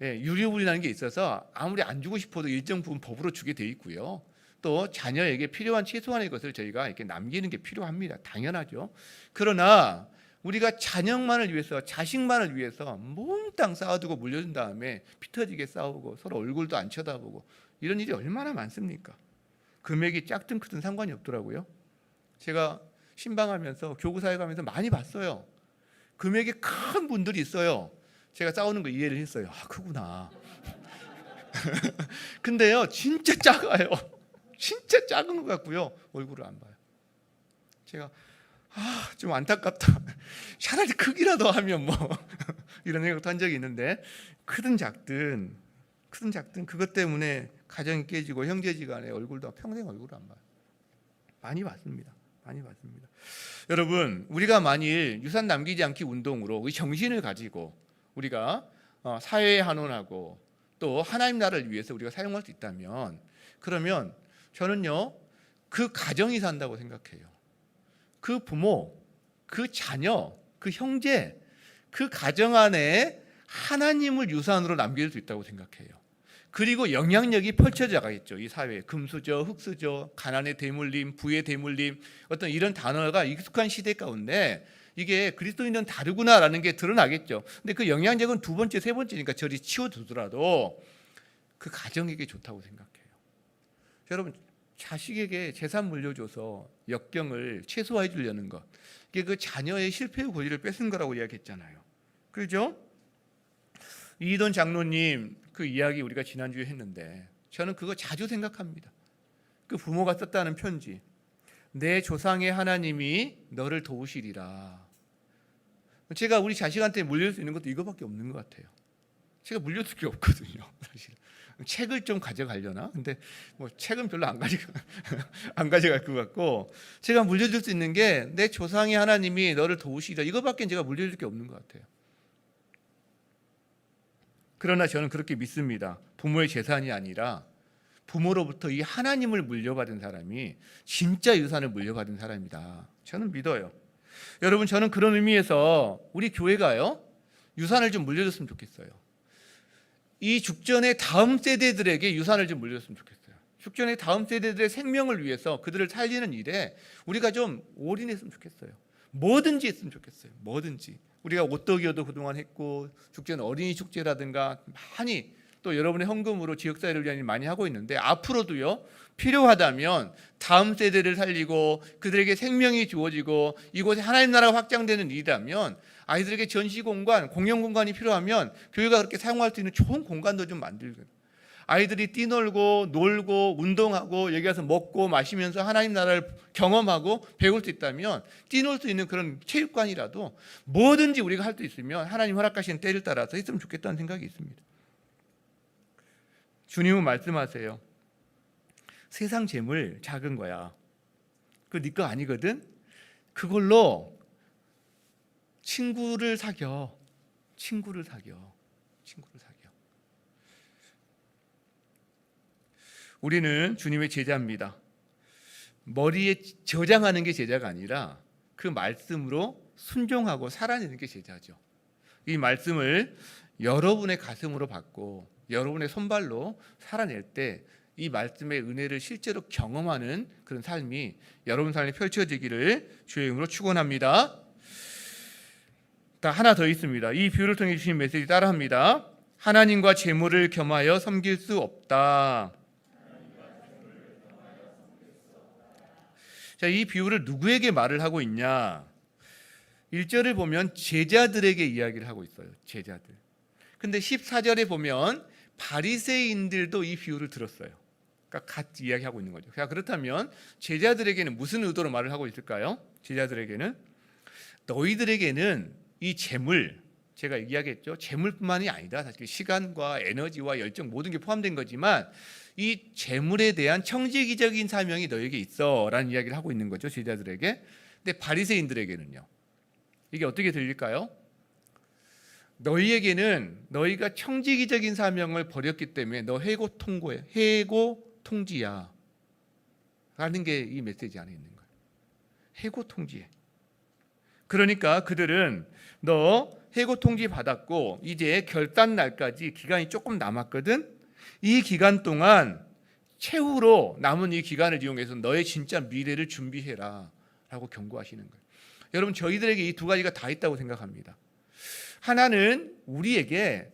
유료불이라는 게 있어서 아무리 안 주고 싶어도 일정 부분 법으로 주게 돼 있고요. 또 자녀에게 필요한 최소한의 것을 저희가 이렇게 남기는 게 필요합니다. 당연하죠. 그러나 우리가 자녀만을 위해서, 자식만을 위해서 몽땅 쌓아두고 물려준 다음에 피 터지게 싸우고 서로 얼굴도 안 쳐다보고 이런 일이 얼마나 많습니까? 금액이 작든 크든 상관이 없더라고요. 제가 신방하면서 교구사회 가면서 많이 봤어요. 금액이 큰 분들이 있어요. 제가 싸우는 거 이해를 했어요. 아, 크구나. 근데요, 진짜 작아요. 진짜 작은 것 같고요. 얼굴을 안 봐요. 제가 좀 안타깝다. 차라리 크기라도 하면 뭐 이런 생각도 한 적이 있는데, 크든 작든 그것 때문에 가정이 깨지고 형제지간에 얼굴도 평생 얼굴을 안 봐요. 많이 봤습니다. 많이 봤습니다. 여러분, 우리가 만일 유산 남기지 않기 운동으로 이 정신을 가지고 우리가 사회에 환원하고 또 하나님 나라를 위해서 우리가 사용할 수 있다면, 그러면 저는요, 그 가정이 산다고 생각해요. 그 부모, 그 자녀, 그 형제, 그 가정 안에 하나님을 유산으로 남길 수 있다고 생각해요. 그리고 영향력이 펼쳐져 가겠죠. 이 사회에 금수저, 흙수저, 가난의 대물림, 부의 대물림, 어떤 이런 단어가 익숙한 시대 가운데 이게 그리스도인은 다르구나라는 게 드러나겠죠. 근데 그 영향력은 두 번째, 세 번째니까 저리 치워두더라도 그 가정에게 좋다고 생각해요. 여러분, 자식에게 재산 물려줘서 역경을 최소화해 주려는 것, 이게 그 자녀의 실패의 권리를 뺏은 거라고 이야기했잖아요. 그렇죠? 이don 장로님 그 이야기 우리가 지난주에 했는데 저는 그거 자주 생각합니다. 그 부모가 썼다는 편지, 내 조상의 하나님이 너를 도우시리라. 제가 우리 자식한테 물릴 수 있는 것도 이거밖에 없는 것 같아요. 제가 물려줄 게 없거든요, 사실. 책을 좀 가져가려나? 근데 뭐 책은 별로 안 가져갈 것 같고, 제가 물려줄 수 있는 게 내 조상의 하나님이 너를 도우시리라, 이거밖에 제가 물려줄 게 없는 것 같아요. 그러나 저는 그렇게 믿습니다. 부모의 재산이 아니라 부모로부터 이 하나님을 물려받은 사람이 진짜 유산을 물려받은 사람이다, 저는 믿어요. 여러분, 저는 그런 의미에서 우리 교회가요, 유산을 좀 물려줬으면 좋겠어요. 이 죽전의 다음 세대들에게 유산을 좀 물려줬으면 좋겠어요. 죽전의 다음 세대들의 생명을 위해서 그들을 살리는 일에 우리가 좀 올인했으면 좋겠어요. 뭐든지 했으면 좋겠어요. 뭐든지. 우리가 옷도기어도 그동안 했고, 축제는 어린이 축제라든가 많이, 또 여러분의 헌금으로 지역사회를 위한 일 많이 하고 있는데, 앞으로도요, 필요하다면 다음 세대를 살리고 그들에게 생명이 주어지고 이곳에 하나님 나라가 확장되는 일이라면, 아이들에게 전시 공간, 공연 공간이 필요하면 교회가 그렇게 사용할 수 있는 좋은 공간도 좀 만들고, 아이들이 뛰놀고 놀고 운동하고 여기 가서 먹고 마시면서 하나님 나라를 경험하고 배울 수 있다면, 뛰놀 수 있는 그런 체육관이라도 뭐든지 우리가 할 수 있으면 하나님 허락하시는 때를 따라서 했으면 좋겠다는 생각이 있습니다. 주님은 말씀하세요. 세상 재물 작은 거야. 그거 네 거 아니거든. 그걸로 친구를 사겨. 우리는 주님의 제자입니다. 머리에 저장하는 게 제자가 아니라 그 말씀으로 순종하고 살아내는 게 제자죠. 이 말씀을 여러분의 가슴으로 받고 여러분의 손발로 살아낼 때 이 말씀의 은혜를 실제로 경험하는 그런 삶이 여러분 삶에 펼쳐지기를 주의 이름으로 축원합니다. 하나 더 있습니다. 이 비유를 통해 주신 메시지 따라합니다. 하나님과 재물을 겸하여 섬길 수 없다. 자, 이 비유를 누구에게 말을 하고 있냐? 1절을 보면 제자들에게 이야기를 하고 있어요. 제자들. 근데 14절에 보면 바리새인들도 이 비유를 들었어요. 같이 이야기하고 있는 거죠. 자, 그렇다면 제자들에게는 무슨 의도로 말을 하고 있을까요? 제자들에게는 너희들에게는 이 재물, 제가 이야기했죠. 재물뿐만이 아니다. 사실 시간과 에너지와 열정 모든 게 포함된 거지만 이 재물에 대한 청지기적인 사명이 너에게 있어라는 이야기를 하고 있는 거죠. 제자들에게. 근데 바리새인들에게는요. 이게 어떻게 들릴까요? 너희에게는 너희가 청지기적인 사명을 버렸기 때문에 너 해고 통고해. 해고 통지야. 라는 게 이 메시지 안에 있는 거예요. 해고 통지해. 그러니까 그들은 너 해고 통지 받았고 이제 결산 날까지 기간이 조금 남았거든. 이 기간 동안 최후로 남은 이 기간을 이용해서 너의 진짜 미래를 준비해라 라고 경고하시는 거예요. 여러분, 저희들에게 이 두 가지가 다 있다고 생각합니다. 하나는 우리에게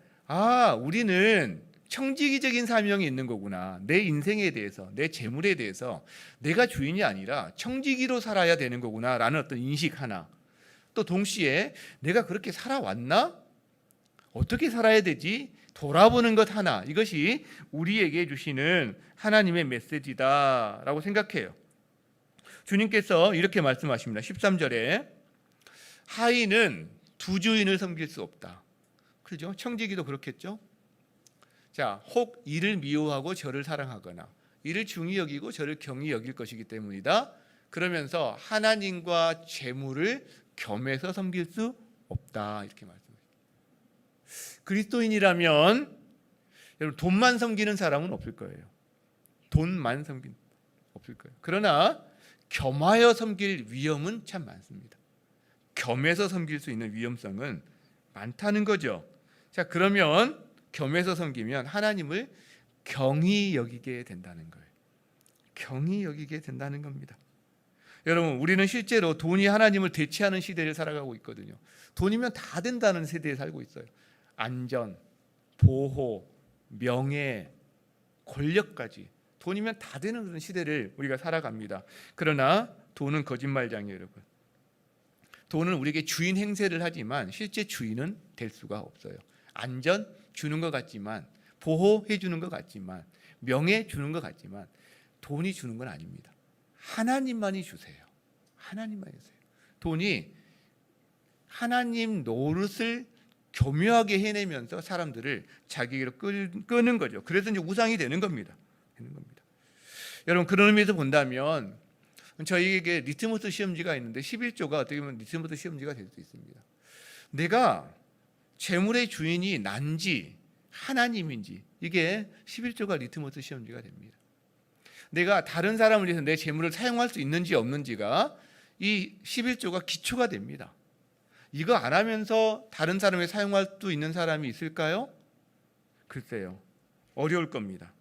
우리는 청지기적인 사명이 있는 거구나. 내 인생에 대해서, 내 재물에 대해서 내가 주인이 아니라 청지기로 살아야 되는 거구나 라는 어떤 인식 하나. 또 동시에 내가 그렇게 살아왔나? 어떻게 살아야 되지? 돌아보는 것 하나. 이것이 우리에게 주시는 하나님의 메시지다라고 생각해요. 주님께서 이렇게 말씀하십니다. 13절에 하인은 두 주인을 섬길 수 없다. 그죠? 청지기도 그렇겠죠? 자, 혹 이를 미워하고 저를 사랑하거나 이를 중히 여기고 저를 경히 여길 것이기 때문이다. 그러면서 하나님과 재물을 겸해서 섬길 수 없다. 이렇게 말씀합니다. 그리스도인이라면 여러분 돈만 섬기는 사람은 없을 거예요. 돈만 섬기는 없을 거예요. 그러나 겸하여 섬길 위험은 참 많습니다. 겸해서 섬길 수 있는 위험성은 많다는 거죠. 자, 그러면 겸해서 섬기면 하나님을 경히 여기게 된다는 거예요. 경히 여기게 된다는 겁니다. 여러분, 우리는 실제로 돈이 하나님을 대체하는 시대를 살아가고 있거든요. 돈이면 다 된다는 세대에 살고 있어요. 안전, 보호, 명예, 권력까지 돈이면 다 되는 그런 시대를 우리가 살아갑니다. 그러나 돈은 거짓말장이에요, 여러분. 돈은 우리에게 주인 행세를 하지만 실제 주인은 될 수가 없어요. 안전 주는 것 같지만, 보호해 주는 것 같지만, 명예 주는 것 같지만 돈이 주는 건 아닙니다. 하나님만이 주세요. 하나님만이 주세요. 돈이 하나님 노릇을 교묘하게 해내면서 사람들을 자기에게로 끄는 거죠. 그래서 이제 우상이 되는 겁니다. 여러분, 그런 의미에서 본다면 저희에게 리트머스 시험지가 있는데 11조가 어떻게 보면 리트머스 시험지가 될 수 있습니다. 내가 재물의 주인이 난지 하나님인지 이게 11조가 리트머스 시험지가 됩니다. 내가 다른 사람을 위해서 내 재물을 사용할 수 있는지 없는지가 이 11조가 기초가 됩니다. 이거 안 하면서 다른 사람을 사용할 수 있는 사람이 있을까요? 글쎄요. 어려울 겁니다.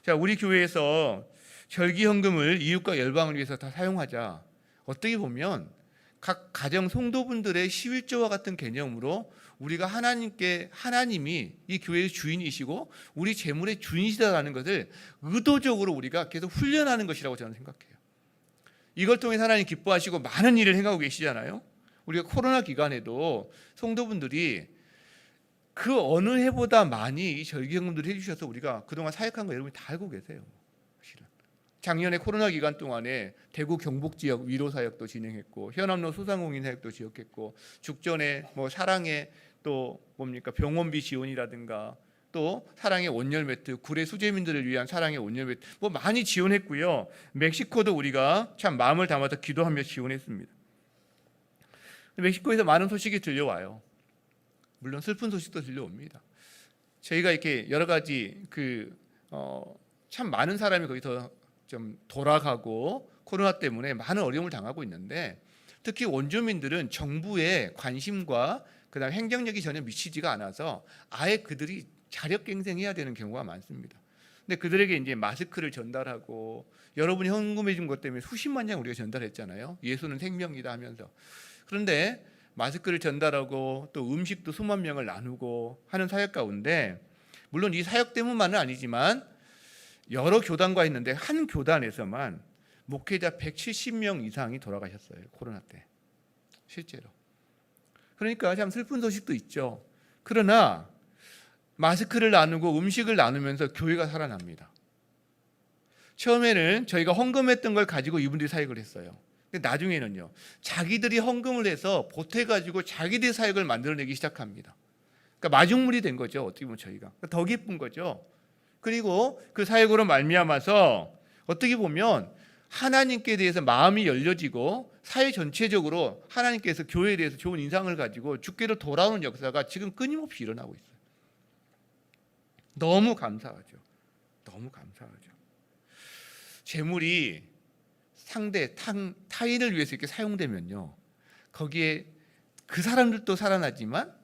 자, 우리 교회에서 절기헌금을 이웃과 열방을 위해서 다 사용하자. 어떻게 보면 각 가정 성도분들의 11조와 같은 개념으로 우리가 하나님이 이 교회의 주인이시고 우리 재물의 주인이시다라는 것을 의도적으로 우리가 계속 훈련하는 것이라고 저는 생각해요. 이걸 통해 하나님 기뻐하시고 많은 일을 행하고 계시잖아요. 우리가 코로나 기간에도 성도분들이 그 어느 해보다 많이 이 절기헌금들을 해주셔서 우리가 그동안 사역한 거 여러분이 다 알고 계세요. 사실은 작년에 코로나 기간 동안에 대구 경북 지역 위로 사역도 진행했고 현암로 소상공인 사역도 지역했고 죽전에 사랑의 또 병원비 지원이라든가 또 사랑의 온열 매트, 구례 수재민들을 위한 사랑의 온열 매트 많이 지원했고요. 멕시코도 우리가 참 마음을 담아서 기도하며 지원했습니다. 멕시코에서 많은 소식이 들려와요. 물론 슬픈 소식도 들려옵니다. 저희가 이렇게 여러 가지 참 많은 사람이 거기서 좀 돌아가고 코로나 때문에 많은 어려움을 당하고 있는데 특히 원주민들은 정부의 관심과 그다음 행정력이 전혀 미치지가 않아서 아예 그들이 자력갱생해야 되는 경우가 많습니다. 근데 그들에게 이제 마스크를 전달하고 여러분이 헌금해 준 것 때문에 수십만 장 우리가 전달했잖아요. 예수는 생명이다 하면서. 그런데 마스크를 전달하고 또 음식도 수만 명을 나누고 하는 사역 가운데 물론 이 사역 때문만은 아니지만 여러 교단과 있는데 한 교단에서만 목회자 170명 이상이 돌아가셨어요. 코로나 때 실제로. 그러니까 참 슬픈 소식도 있죠. 그러나 마스크를 나누고 음식을 나누면서 교회가 살아납니다. 처음에는 저희가 헌금했던 걸 가지고 이분들이 사역을 했어요. 근데 나중에는요, 자기들이 헌금을 해서 보태가지고 자기들의 사역을 만들어내기 시작합니다. 그러니까 마중물이 된 거죠. 어떻게 보면 저희가 더 기쁜 거죠. 그리고 그 사역으로 말미암아서 어떻게 보면 하나님께 대해서 마음이 열려지고 사회 전체적으로 하나님께서 교회에 대해서 좋은 인상을 가지고 주께로 돌아오는 역사가 지금 끊임없이 일어나고 있어요. 너무 감사하죠. 너무 감사하죠. 재물이 상대 타인을 위해서 이렇게 사용되면요, 거기에 그 사람들도 살아나지만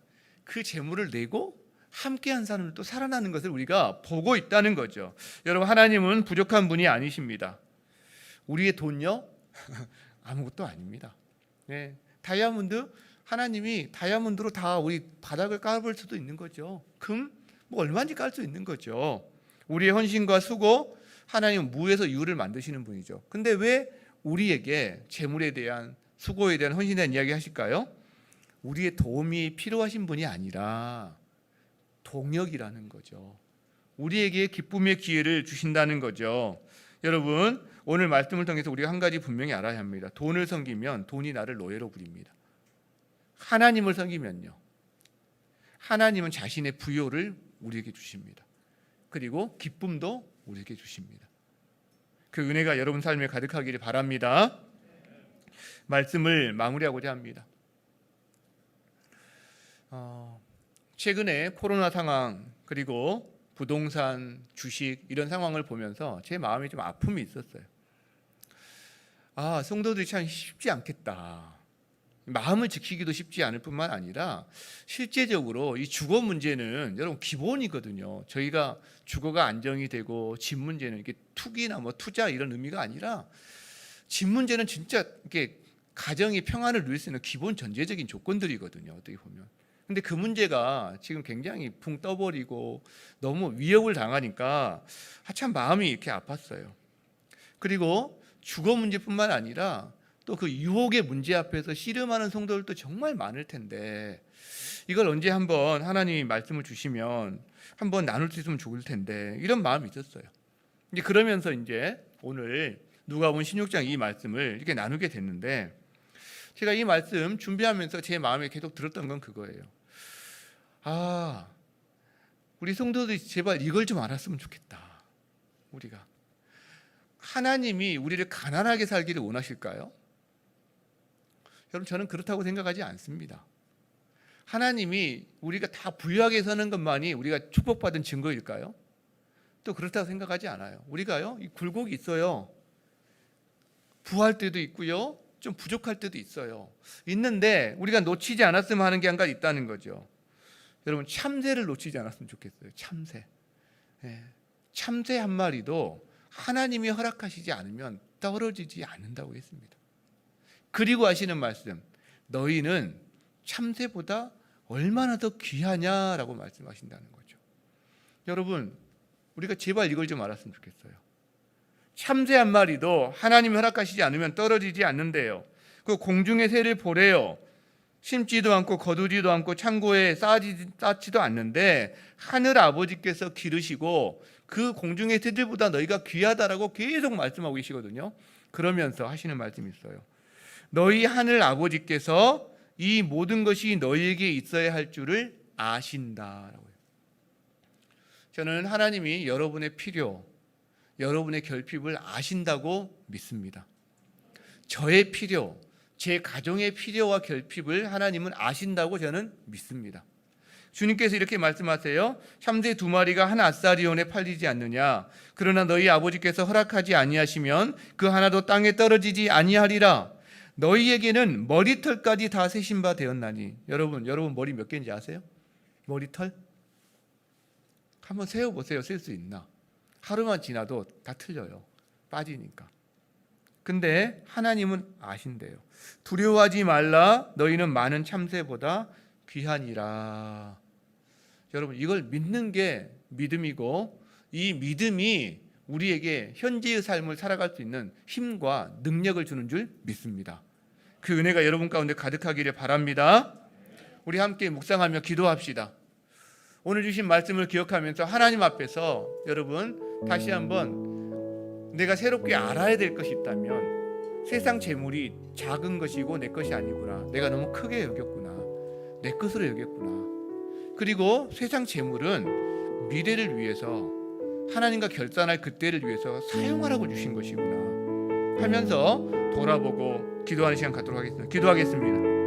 그 재물을 내고 함께한 사람들도 살아나는 것을 우리가 보고 있다는 거죠. 여러분, 하나님은 부족한 분이 아니십니다. 우리의 돈요 아무것도 아닙니다. 네, 다이아몬드, 하나님이 다이아몬드로 다 우리 바닥을 깔을 수도 있는 거죠. 금 뭐 얼마든지 깔 수 있는 거죠. 우리의 헌신과 수고, 하나님은 무에서 유를 만드시는 분이죠. 근데 왜 우리에게 재물에 대한, 수고에 대한, 헌신에 대한 이야기 하실까요? 우리의 도움이 필요하신 분이 아니라 동역이라는 거죠. 우리에게 기쁨의 기회를 주신다는 거죠. 여러분, 오늘 말씀을 통해서 우리가 한 가지 분명히 알아야 합니다. 돈을 섬기면 돈이 나를 노예로 부립니다. 하나님을 섬기면요, 하나님은 자신의 부요를 우리에게 주십니다. 그리고 기쁨도 우리에게 주십니다. 그 은혜가 여러분 삶에 가득하기를 바랍니다. 말씀을 마무리하고자 합니다. 최근에 코로나 상황, 그리고 부동산, 주식 이런 상황을 보면서 제 마음에 좀 아픔이 있었어요. 성도들이 참 쉽지 않겠다. 마음을 지키기도 쉽지 않을 뿐만 아니라 실제적으로 이 주거 문제는 여러분 기본이거든요. 저희가 주거가 안정이 되고 집 문제는 이게 투기나 뭐 투자 이런 의미가 아니라 집 문제는 진짜 이렇게 가정이 평안을 누릴 수 있는 기본 전제적인 조건들이거든요. 어떻게 보면. 근데 그 문제가 지금 굉장히 붕 떠버리고 너무 위협을 당하니까 참 마음이 이렇게 아팠어요. 그리고 주거 문제뿐만 아니라 또 그 유혹의 문제 앞에서 씨름하는 성도들도 정말 많을 텐데 이걸 언제 한번 하나님이 말씀을 주시면 한번 나눌 수 있으면 좋을 텐데 이런 마음이 있었어요. 이제 그러면서 이제 오늘 누가복음 16장 이 말씀을 이렇게 나누게 됐는데 제가 이 말씀 준비하면서 제 마음에 계속 들었던 건 그거예요. 우리 성도들이 제발 이걸 좀 알았으면 좋겠다. 우리가 하나님이 우리를 가난하게 살기를 원하실까요? 여러분, 저는 그렇다고 생각하지 않습니다. 하나님이 우리가 다 부유하게 사는 것만이 우리가 축복받은 증거일까요? 또 그렇다고 생각하지 않아요. 우리가요, 이 굴곡이 있어요. 부할 때도 있고요, 좀 부족할 때도 있어요. 있는데 우리가 놓치지 않았으면 하는 게 한 가지 있다는 거죠. 여러분, 참새를 놓치지 않았으면 좋겠어요. 참새. 참새 한 마리도 하나님이 허락하시지 않으면 떨어지지 않는다고 했습니다. 그리고 하시는 말씀, 너희는 참새보다 얼마나 더 귀하냐라고 말씀하신다는 거죠. 여러분, 우리가 제발 이걸 좀 알았으면 좋겠어요. 참새 한 마리도 하나님이 허락하시지 않으면 떨어지지 않는데요. 그 공중의 새를 보래요. 심지도 않고 거두지도 않고 창고에 쌓지도 않는데 하늘 아버지께서 기르시고 그 공중의 새들보다 너희가 귀하다라고 계속 말씀하고 계시거든요. 그러면서 하시는 말씀이 있어요. 너희 하늘 아버지께서 이 모든 것이 너희에게 있어야 할 줄을 아신다라고요. 저는 하나님이 여러분의 필요, 여러분의 결핍을 아신다고 믿습니다. 저의 필요, 제 가정의 필요와 결핍을 하나님은 아신다고 저는 믿습니다. 주님께서 이렇게 말씀하세요. 참새 2마리가 한 아사리온에 팔리지 않느냐. 그러나 너희 아버지께서 허락하지 아니하시면 그 하나도 땅에 떨어지지 아니하리라. 너희에게는 머리털까지 다 세신 바 되었나니. 여러분 머리 몇 개인지 아세요? 머리털? 한번 세어보세요. 셀 수 있나? 하루만 지나도 다 틀려요. 빠지니까. 근데 하나님은 아신대요. 두려워하지 말라. 너희는 많은 참새보다 귀하니라. 여러분, 이걸 믿는 게 믿음이고 이 믿음이 우리에게 현재의 삶을 살아갈 수 있는 힘과 능력을 주는 줄 믿습니다. 그 은혜가 여러분 가운데 가득하기를 바랍니다. 우리 함께 묵상하며 기도합시다. 오늘 주신 말씀을 기억하면서 하나님 앞에서 여러분 다시 한번 내가 새롭게 알아야 될 것이 있다면 세상 재물이 작은 것이고 내 것이 아니구나. 내가 너무 크게 여겼구나. 내 것으로 여겼구나. 그리고 세상 재물은 미래를 위해서 하나님과 결단할 그때를 위해서 사용하라고 주신 것이구나 하면서 돌아보고 기도하는 시간 갖도록 하겠습니다. 기도하겠습니다.